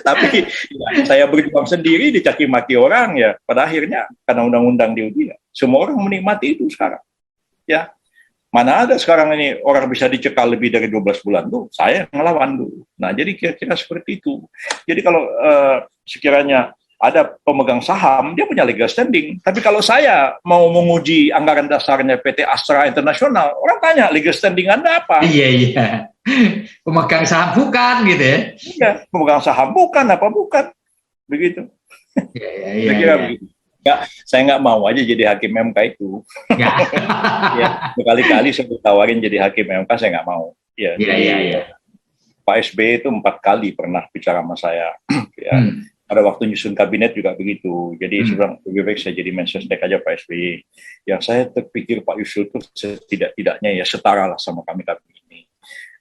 Tapi ya, saya berjuang sendiri dicaci maki orang ya. Pada akhirnya karena undang-undang diuji, ya, semua orang menikmati itu sekarang. Ya. Mana ada sekarang ini orang bisa dicekal lebih dari 12 bulan tuh, saya ngelawan dulu. Nah, jadi kira-kira seperti itu. Jadi kalau sekiranya ada pemegang saham, dia punya legal standing. Tapi kalau saya mau menguji anggaran dasarnya PT Astra Internasional, orang tanya, legal standing Anda apa? Iya. Pemegang saham bukan, gitu ya? Iya, pemegang saham bukan, apa bukan? Begitu. Kira-kira begitu. Enggak, saya nggak mau aja jadi hakim MK itu. Ya, berkali-kali saya ditawarin jadi hakim MK, saya nggak mau. Ya, Pak SBY itu 4 kali pernah bicara sama saya. Ya, pada waktu nyusun kabinet juga begitu. Jadi sebenarnya lebih baik saya jadi Mensesnek aja Pak SBY. Yang saya terpikir Pak Yusril itu setidak-tidaknya ya setara lah sama kami ini.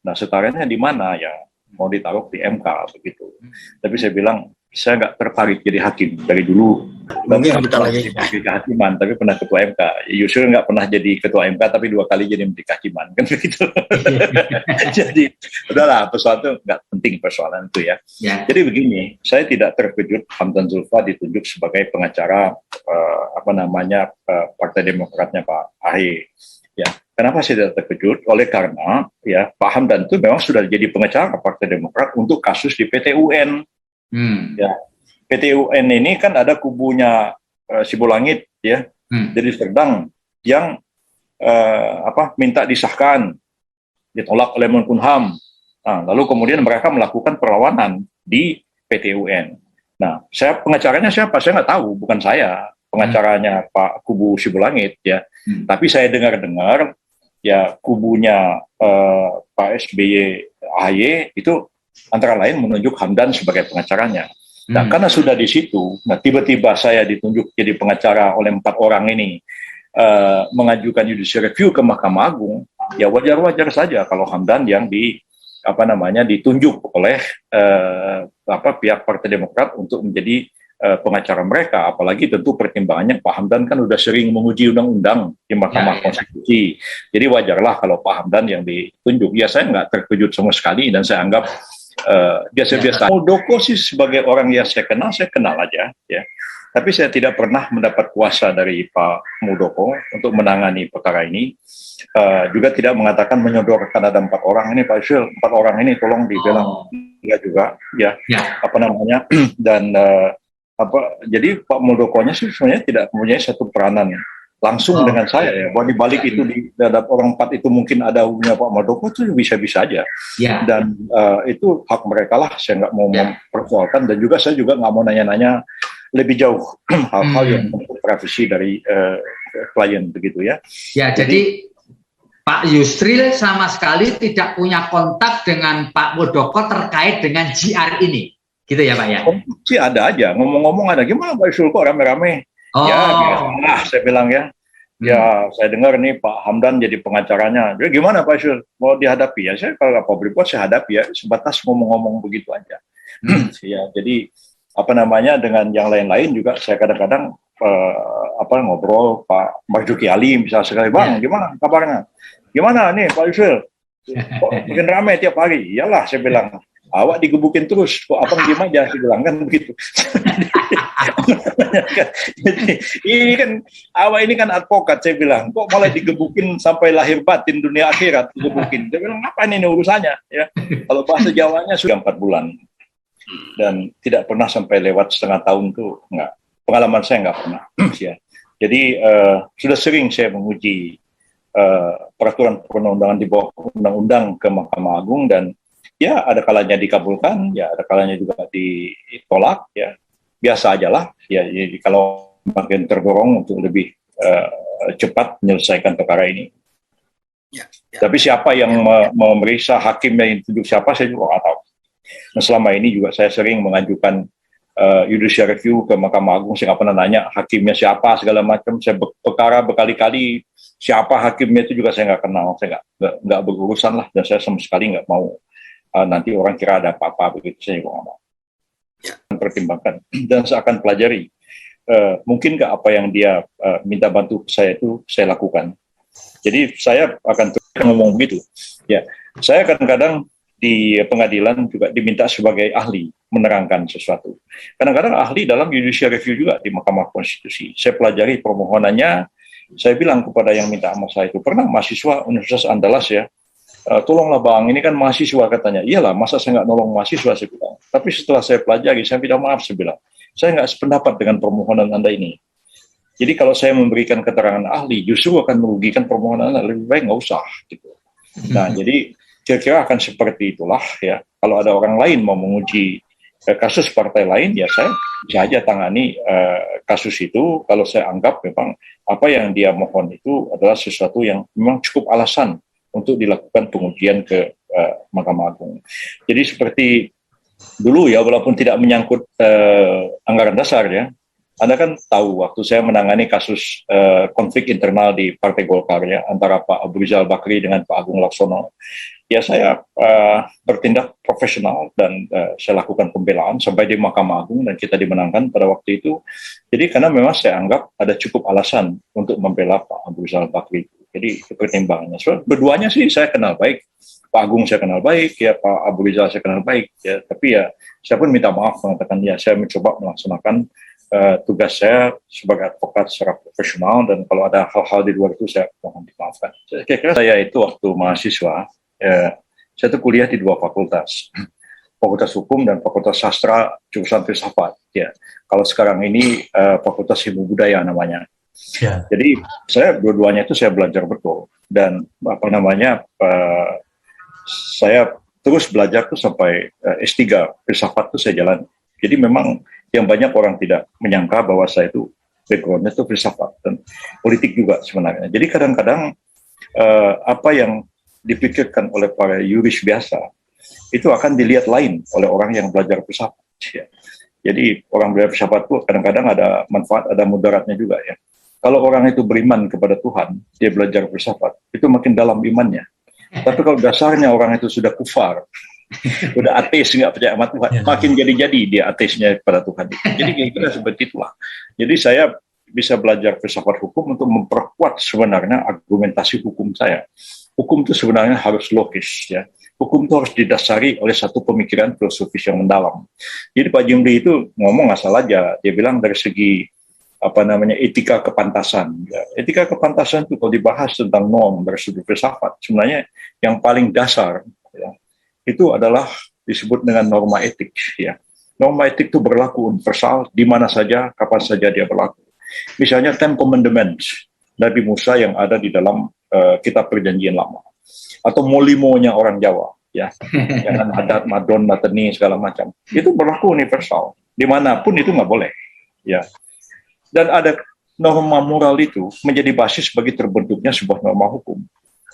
Nah, setaranya di mana ya? Mau ditaruh di MK begitu. Tapi saya bilang saya nggak tertarik jadi hakim dari dulu. Mungkin kita lagi kehakiman, tapi pernah ketua MK. Yusril nggak pernah jadi ketua MK, tapi 2 kali jadi menteri kehakiman, kan begitu. Jadi udahlah, persoalan itu nggak penting persoalan itu ya. Jadi begini, saya tidak terkejut Hamdan Zulfa ditunjuk sebagai pengacara Partai Demokratnya Pak AHY. Ya, kenapa saya tidak terkejut? Oleh karena ya Pak Hamdan itu memang sudah jadi pengacara Partai Demokrat untuk kasus di PT UN. Ya, PT UN ini kan ada kubunya Sibulangit ya, jadi Serdang yang minta disahkan, ditolak oleh Menkumham. Nah, lalu kemudian mereka melakukan perlawanan di PT UN. Nah, pengacaranya siapa? Saya nggak tahu, bukan saya. Pengacaranya Pak Kubu Sibulangit ya. Tapi saya dengar-dengar ya kubunya Pak SBY AHY itu antara lain menunjuk Hamdan sebagai pengacaranya. Nah, karena sudah di situ, nah tiba-tiba saya ditunjuk jadi pengacara oleh 4 orang ini mengajukan judicial review ke Mahkamah Agung, ya wajar-wajar saja kalau Hamdan yang ditunjuk oleh pihak Partai Demokrat untuk menjadi pengacara mereka, apalagi tentu pertimbangannya Pak Hamdan kan udah sering menguji undang-undang di Mahkamah Konstitusi. Jadi wajarlah kalau Pak Hamdan yang ditunjuk. Ya saya nggak terkejut sama sekali dan saya anggap biasa-biasa. Muldoko sih sebagai orang yang saya kenal aja ya. Tapi saya tidak pernah mendapat kuasa dari Pak Muldoko untuk menangani perkara ini. Juga tidak mengatakan menyodorkan ada 4 orang ini Pak Yusril, 4 orang ini tolong dibilang juga ya. Dan jadi Pak Muldokonya sih sebenarnya tidak mempunyai satu peranan langsung dengan saya ya. Bahwa di balik itu di terhadap orang 4 itu mungkin ada hubungannya Pak Muldoko itu bisa-bisa aja. Dan itu hak mereka lah, saya nggak mau mempersoalkan dan juga saya juga nggak mau nanya-nanya lebih jauh hal-hal yang privasi dari klien begitu ya. Ya, jadi Pak Yusril sama sekali tidak punya kontak dengan Pak Muldoko terkait dengan JR ini, gitu ya Pak ya? Sih ada aja, ngomong-ngomong ada, gimana Pak Yusril kok rame-rame? Ya biasa, saya bilang ya. Ya, saya dengar nih Pak Hamdan jadi pengacaranya. Jadi gimana Pak Yusril? Mau dihadapi ya? Saya kalau public report saya hadapi ya, sebatas ngomong-ngomong begitu aja. Ya, jadi apa namanya dengan yang lain-lain juga saya kadang-kadang ngobrol Pak Marzuki Ali misalnya sekali, Bang, gimana kabarnya? Gimana nih Pak Yusril? Kok makin ramai tiap hari? Iyalah saya bilang, awak digebukin terus, kok abang diem aja, saya bilang kan begitu. Jadi ini kan awak ini kan advokat, saya bilang, kok malah digebukin sampai lahir batin dunia akhirat digebukin. Saya bilang, apa ini urusannya? Ya, kalau bahasa Jawanya sudah 4 bulan dan tidak pernah sampai lewat setengah tahun tuh enggak. Pengalaman saya nggak pernah. Ya. Jadi sudah sering saya menguji peraturan perundang-undangan di bawah undang-undang ke Mahkamah Agung dan ya ada kalanya dikabulkan, ya ada kalanya juga ditolak, ya biasa aja lah. Ya jadi kalau makin terdorong untuk lebih cepat menyelesaikan perkara ini. Tapi siapa yang memeriksa hakim yang ditunjuk siapa saya juga nggak tahu. Nah selama ini juga saya sering mengajukan judicial review ke Mahkamah Agung, saya nggak pernah nanya hakimnya siapa segala macam. Saya perkara berkali-kali siapa hakimnya itu juga saya nggak kenal, saya nggak berurusan lah, dan saya sama sekali nggak mau nanti orang kira ada apa-apa begitu, saya juga nggak mau. Pertimbangkan dan saya akan pelajari mungkin nggak apa yang dia minta bantu saya itu saya lakukan. Jadi saya akan ngomong begitu. Ya, saya kadang-kadang di pengadilan juga diminta sebagai ahli menerangkan sesuatu. Kadang-kadang ahli dalam judicial review juga di Mahkamah Konstitusi. Saya pelajari permohonannya. Saya bilang kepada yang minta sama saya itu, pernah mahasiswa Universitas Andalas ya, tolonglah Bang, ini kan mahasiswa katanya. Iyalah, masa saya nggak nolong mahasiswa, saya bilang. Tapi setelah saya pelajari, saya minta maaf, saya bilang. Saya nggak sependapat dengan permohonan Anda ini. Jadi kalau saya memberikan keterangan ahli, justru akan merugikan permohonan Anda, lebih baik nggak usah. Gitu. Nah, jadi kira-kira akan seperti itulah ya. Kalau ada orang lain mau menguji kasus partai lain, ya saya bisa aja tangani kasus itu kalau saya anggap memang apa yang dia mohon itu adalah sesuatu yang memang cukup alasan untuk dilakukan pengujian ke Mahkamah Agung. Jadi seperti dulu ya, walaupun tidak menyangkut anggaran dasar ya, Anda kan tahu waktu saya menangani kasus konflik internal di Partai Golkar ya, antara Pak Abu Rizal Bakri dengan Pak Agung Laksono. Ya saya bertindak profesional dan saya lakukan pembelaan sampai di Mahkamah Agung dan kita dimenangkan pada waktu itu. Jadi karena memang saya anggap ada cukup alasan untuk membela Pak Abu Rizal Bakri. Jadi pertimbangannya. So, berduanya sih saya kenal baik. Pak Agung saya kenal baik, ya Pak Abu Rizal saya kenal baik. Ya, tapi ya saya pun minta maaf mengatakan ya saya mencoba melaksanakan tugas saya sebagai advokat secara profesional dan kalau ada hal-hal di luar itu saya mohon dimaafkan. Kira-kira saya itu waktu mahasiswa. Saya tuh kuliah di 2 fakultas, Fakultas Hukum dan Fakultas Sastra jurusan Filsafat. Ya, kalau sekarang ini Fakultas Ilmu Budaya namanya. Ya. Jadi saya dua-duanya itu saya belajar betul dan saya terus belajar tuh sampai S3 Filsafat tuh saya jalan. Jadi memang yang banyak orang tidak menyangka bahwa saya itu background-nya itu filsafat dan politik juga sebenarnya. Jadi kadang-kadang apa yang dipikirkan oleh para yuris biasa itu akan dilihat lain oleh orang yang belajar filsafat. Ya. Jadi orang belajar filsafat itu kadang-kadang ada manfaat, ada mudaratnya juga ya. Kalau orang itu beriman kepada Tuhan, dia belajar filsafat, itu makin dalam imannya. Tapi kalau dasarnya orang itu sudah kufar, sudah ateis, nggak percaya sama Tuhan, makin jadi-jadi dia ateisnya kepada Tuhan. Jadi kira-kira seperti itulah. Jadi saya bisa belajar filsafat hukum untuk memperkuat sebenarnya argumentasi hukum saya. Hukum itu sebenarnya harus logis ya. Hukum itu harus didasari oleh satu pemikiran filosofis yang mendalam. Jadi Pak Jimli itu ngomong asal aja. Dia bilang dari segi etika kepantasan. Ya. Etika kepantasan itu kalau dibahas tentang norm dari sudut filsafat, sebenarnya yang paling dasar ya, itu adalah disebut dengan norma etik. Ya. Norma etik itu berlaku universal di mana saja, kapan saja dia berlaku. Misalnya Ten Commandments Nabi Musa yang ada di dalam kitab Perjanjian Lama, atau molimonya orang Jawa, ya, jangan adat, madon, mateni segala macam, itu berlaku universal, dimanapun itu nggak boleh, ya. Dan ada norma moral itu menjadi basis bagi terbentuknya sebuah norma hukum.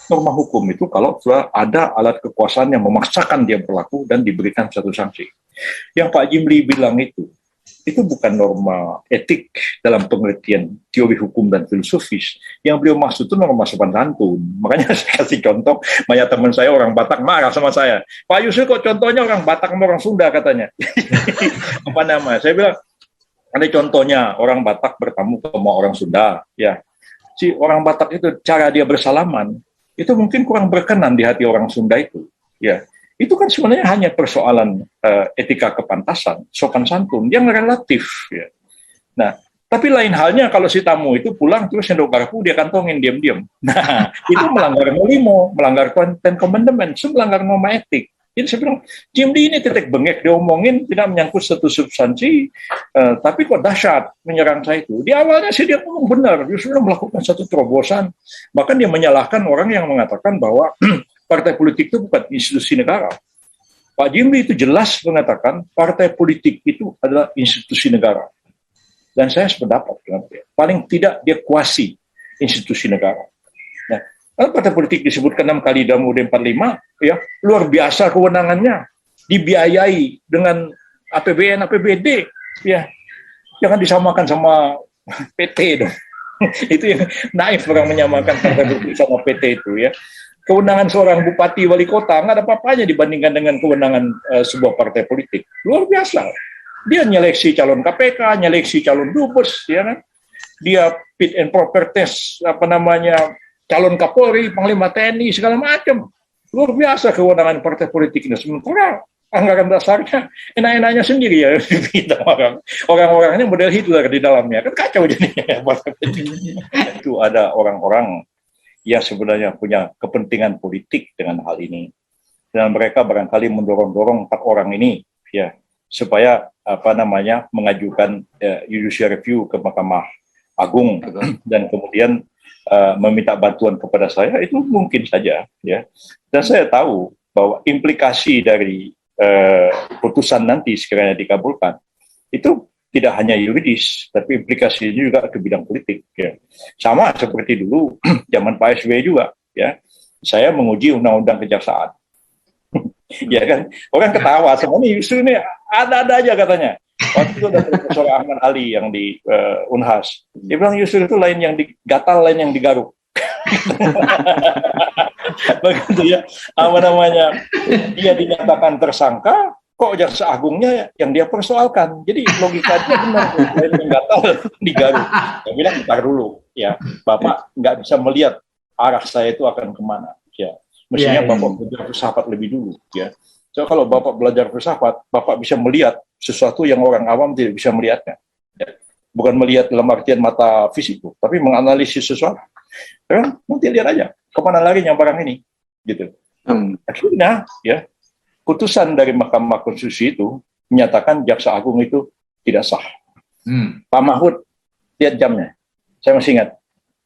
norma hukum itu kalau sudah ada alat kekuasaan yang memaksakan dia berlaku dan diberikan satu sanksi. Yang Pak Jimli bilang itu bukan norma etik dalam pengertian teori hukum dan filosofis. Yang beliau maksud itu norma sopan santun. Makanya saya kasih contoh, banyak teman saya orang Batak marah sama saya. Pak Yusril kok contohnya orang Batak sama orang Sunda katanya. Apa namanya? Saya bilang, ada contohnya orang Batak bertamu sama orang Sunda. Ya, si orang Batak itu cara dia bersalaman itu mungkin kurang berkenan di hati orang Sunda itu. Ya, itu kan sebenarnya hanya persoalan etika kepantasan, sopan santun yang relatif. Ya. Nah, tapi lain halnya kalau si tamu itu pulang terus sendok garpu dia kantongin diam-diam. Nah, itu melanggar nolimo, melanggar Ten Commandments, itu melanggar norma etik. Jadi saya bilang, Jimli ini titik bengek, dia omongin tidak menyangkut satu substansi, tapi kok dahsyat menyerang saya itu. Di awalnya sih dia ngomong benar, dia sudah melakukan satu terobosan, bahkan dia menyalahkan orang yang mengatakan bahwa partai politik itu bukan institusi negara. Pak Jimli itu jelas mengatakan partai politik itu adalah institusi negara. Dan saya sependapat dengan dia. Paling tidak dia kuasi institusi negara. Nah, partai politik disebutkan 6 kali dalam UUD 45, ya, luar biasa kewenangannya, dibiayai dengan APBN, APBD, ya, jangan disamakan sama PT dong. Itu yang naif orang menyamakan partai politik sama PT itu, ya. Kewenangan seorang bupati wali kota nggak ada apa-apanya dibandingkan dengan kewenangan sebuah partai politik. Luar biasa. Dia nyeleksi calon KPK, nyeleksi calon dubes, ya kan? Dia fit and proper test, calon Kapolri, Panglima TNI, segala macam. Luar biasa kewenangan partai politik ini. Sementara anggaran dasarnya enak-enaknya sendiri ya. Orang-orangnya model Hitler di dalamnya. Kan kacau jadinya. Itu ada orang-orang yang sebenarnya punya kepentingan politik dengan hal ini. Dan mereka barangkali mendorong-dorong 4 orang ini ya supaya mengajukan judicial review ke Mahkamah Agung dan kemudian meminta bantuan kepada saya, itu mungkin saja ya. Dan saya tahu bahwa implikasi dari putusan nanti sekiranya dikabulkan itu tidak hanya yuridis, tapi implikasinya juga ke bidang politik. Ya. Sama seperti dulu zaman Pak SBY juga. Ya, saya menguji undang-undang kejaksaan. Ya kan, orang ketawa sama ini ada-ada aja katanya. Waktu itu ada Profesor Ahmad Ali yang di Unhas. Dia bilang Yusril itu lain yang digatal, lain yang digaruk. Begitu ya, dia dinyatakan tersangka, kok jaksa agungnya yang dia persoalkan. Jadi logikanya benar, lain yang gatal, digaruk. Dia bilang, bentar dulu, ya, Bapak nggak bisa melihat arah saya itu akan kemana. Ya, mestinya Bapak belajar filsafat lebih dulu. Ya, so kalau Bapak belajar filsafat, Bapak bisa melihat sesuatu yang orang awam tidak bisa melihatnya. Ya. Bukan melihat dalam artian mata fisik, tapi menganalisis sesuatu. Ya, nanti lihat aja kemana larinya barang ini, gitu. Akhirnya, ya. Putusan dari Mahkamah Konstitusi itu menyatakan Jaksa Agung itu tidak sah. Pak Mahfud, lihat jamnya. Saya masih ingat.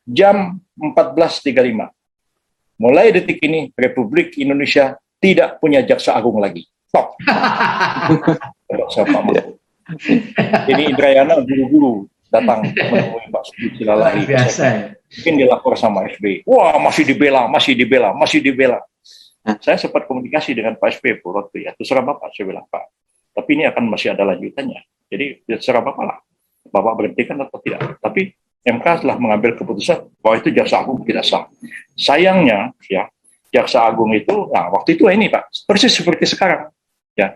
Jam 14.35. Mulai detik ini, Republik Indonesia tidak punya Jaksa Agung lagi. Stop. Saya Pak Mahfud. Ini Indrayana buru-buru datang menemui Pak Sudi Silalahi. Mungkin dia lapor sama SBY. Wah, masih dibela. Saya sempat komunikasi dengan Pak SBY waktu ya. Terserah Bapak, saya bilang Pak. Tapi ini akan masih ada lanjutannya. Jadi terserah Bapak lah. Bapak berhentikan atau tidak. Tapi MK telah mengambil keputusan bahwa itu Jaksa Agung tidak sah. Sayangnya ya, Jaksa Agung itu, nah waktu itu ini Pak, persis seperti sekarang. Ya,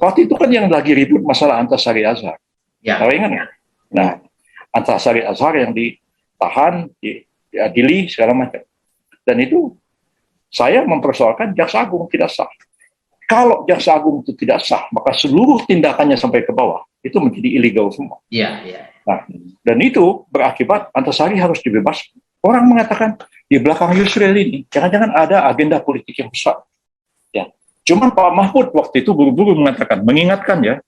waktu itu kan yang lagi ribut masalah Antasari Azhar. Ya. Tahu ingat nggak? Nah, Antasari Azhar yang ditahan, diadili segala macam. Dan itu saya mempersoalkan Jaksa Agung tidak sah. Kalau Jaksa Agung itu tidak sah, maka seluruh tindakannya sampai ke bawah itu menjadi ilegal semua. Iya. Nah, dan itu berakibat Antasari harus dibebaskan. Orang mengatakan di belakang Yusril ini jangan-jangan ada agenda politik yang besar. Ya, cuman Pak Mahfud waktu itu buru-buru mengingatkan ya,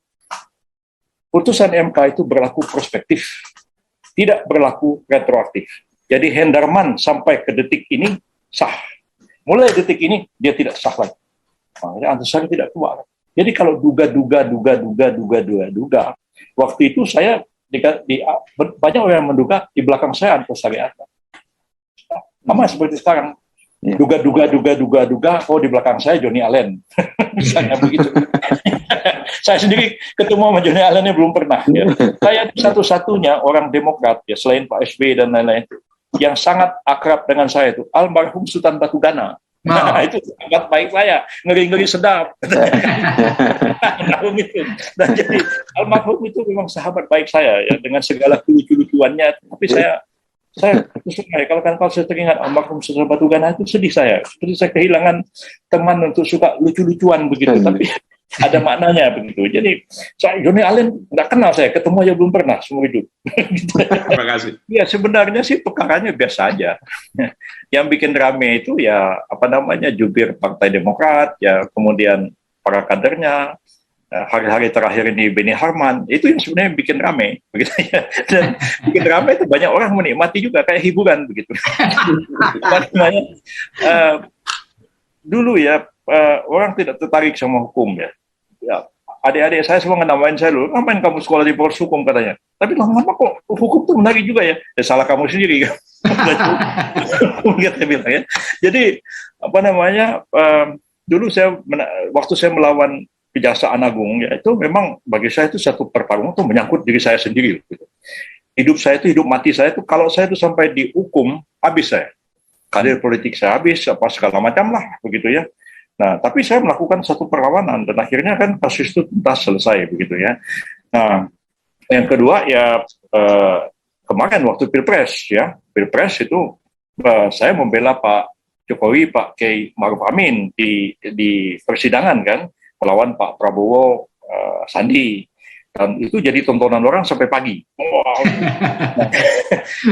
putusan MK itu berlaku prospektif, tidak berlaku retroaktif. Jadi Hendarman sampai ke detik ini sah. Mulai detik ini dia tidak sah lagi. Makanya Antasari tidak keluar. Jadi kalau duga, waktu itu saya banyak orang yang menduga di belakang saya Antasari ada. Sama seperti sekarang. duga, oh di belakang saya Johnny Allen, misalnya begitu. Saya sendiri ketemu sama Johnny Allen belum pernah. Ya. Saya satu-satunya orang Demokrat ya selain Pak SBY dan lain-lain yang sangat akrab dengan saya itu almarhum Sultan Batugana. Nah, itu sangat baik saya, ngeri-ngeri sedap. Almarhum itu. Dan jadi almarhum itu memang sahabat baik saya ya dengan segala lucu-lucuannya. Tapi saya kalau saya teringat almarhum Sultan Batugana itu sedih saya. Seperti saya kehilangan teman untuk suka lucu-lucuan begitu. Tapi ada maknanya begitu. Jadi saya Johnny Allen nggak kenal saya, ketemu aja belum pernah seumur hidup. Terima kasih. Ya sebenarnya sih perkaranya biasa aja. Yang bikin rame itu ya jubir Partai Demokrat, ya kemudian para kadernya, hari-hari terakhir ini Beni Harman, itu yang sebenarnya bikin rame, begitu ya. Dan bikin rame itu banyak orang menikmati juga kayak hiburan begitu. Dulu ya orang tidak tertarik sama hukum ya. Adik-adik saya semua namain saya dulu, ngapain kamu sekolah di Fakultas Hukum katanya. Tapi lama-lama kok hukum tuh menarik juga ya. Ya salah kamu sendiri kan. Kita bilang ya. Jadi dulu waktu saya melawan Kejaksaan Agung ya itu memang bagi saya itu satu pertarungan itu menyangkut diri saya sendiri. Gitu. Hidup saya itu hidup mati saya itu kalau saya itu sampai dihukum habis saya. Karir politik saya habis apa segala macam lah begitu ya. Nah, tapi saya melakukan satu perlawanan dan akhirnya kan kasus itu tuntas selesai begitu ya. Nah, yang kedua ya kemarin waktu Pilpres itu saya membela Pak Jokowi, Pak Kiai Maruf Amin di persidangan kan melawan Pak Prabowo Sandi. Dan itu jadi tontonan orang sampai pagi. Wow.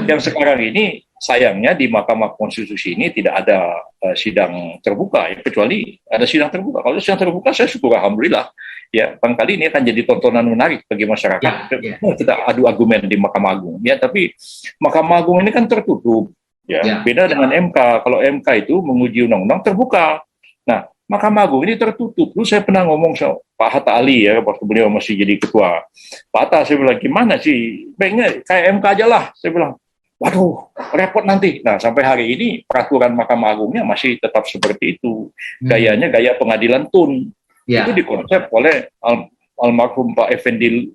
Yang sekarang ini sayangnya di Mahkamah Konstitusi ini tidak ada sidang terbuka, ya, kecuali ada sidang terbuka. Kalau sidang terbuka saya syukur alhamdulillah. Ya, barangkali ini akan jadi tontonan menarik bagi masyarakat. Kita adu argumen di Mahkamah Agung. Ya, tapi Mahkamah Agung ini kan tertutup. Ya, beda dengan MK. Kalau MK itu menguji undang-undang terbuka. Nah, Mahkamah Agung ini tertutup. Dulu saya pernah ngomong sama Pak Hatta Ali ya, waktu beliau masih jadi ketua. Pak Hatta, saya bilang, gimana sih? Baiknya kayak MK aja lah. Saya bilang, waduh, repot nanti. Nah, sampai hari ini peraturan Mahkamah Agungnya masih tetap seperti itu. Gayanya gaya pengadilan tun. Itu dikonsep oleh almarhum Pak Effendi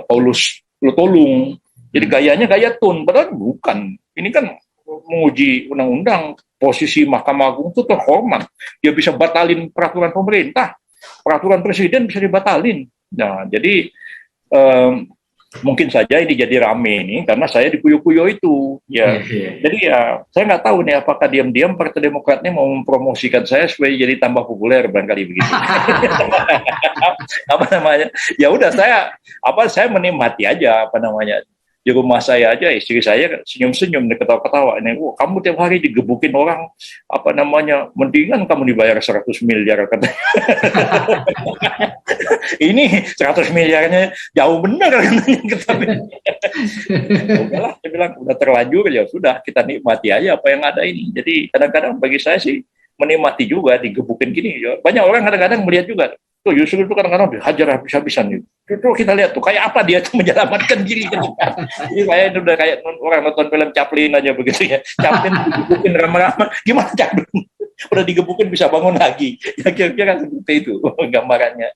Paulus Lutolung. Jadi gayanya gaya tun, padahal bukan. Ini kan menguji undang-undang, posisi Mahkamah Agung itu terhormat. Dia bisa batalin peraturan pemerintah, peraturan presiden bisa dibatalin. Nah, jadi mungkin saja ini jadi rame ini karena saya dikuyo-kuyo itu. Ya, jadi ya saya nggak tahu nih apakah diam-diam Partai Demokrat ini mau mempromosikan saya supaya jadi tambah populer barangkali begitu. Ya udah saya menikmati aja di rumah saya aja istri saya senyum-senyum ketawa-ketawa ini, kamu tiap hari digebukin orang mendingan kamu dibayar 100 miliar katanya. Ini 100 miliarnya jauh benar katanya. Udahlah, saya bilang udah terlanjur ya sudah kita nikmati aja apa yang ada ini. Jadi kadang-kadang bagi saya sih menikmati juga digebukin gini. Banyak orang kadang-kadang melihat juga. Tuh Yusril itu kadang-kadang dihajar habis-habisan. Itu kita lihat tuh kayak apa dia tuh menyelamatkan diri. Jadi kayak udah kayak orang nonton film Chaplin aja begitu ya. Chaplin digebukin ramah-ramah. Gimana Chaplin? Udah digebukin bisa bangun lagi. Ya kira-kira seperti itu gambarannya.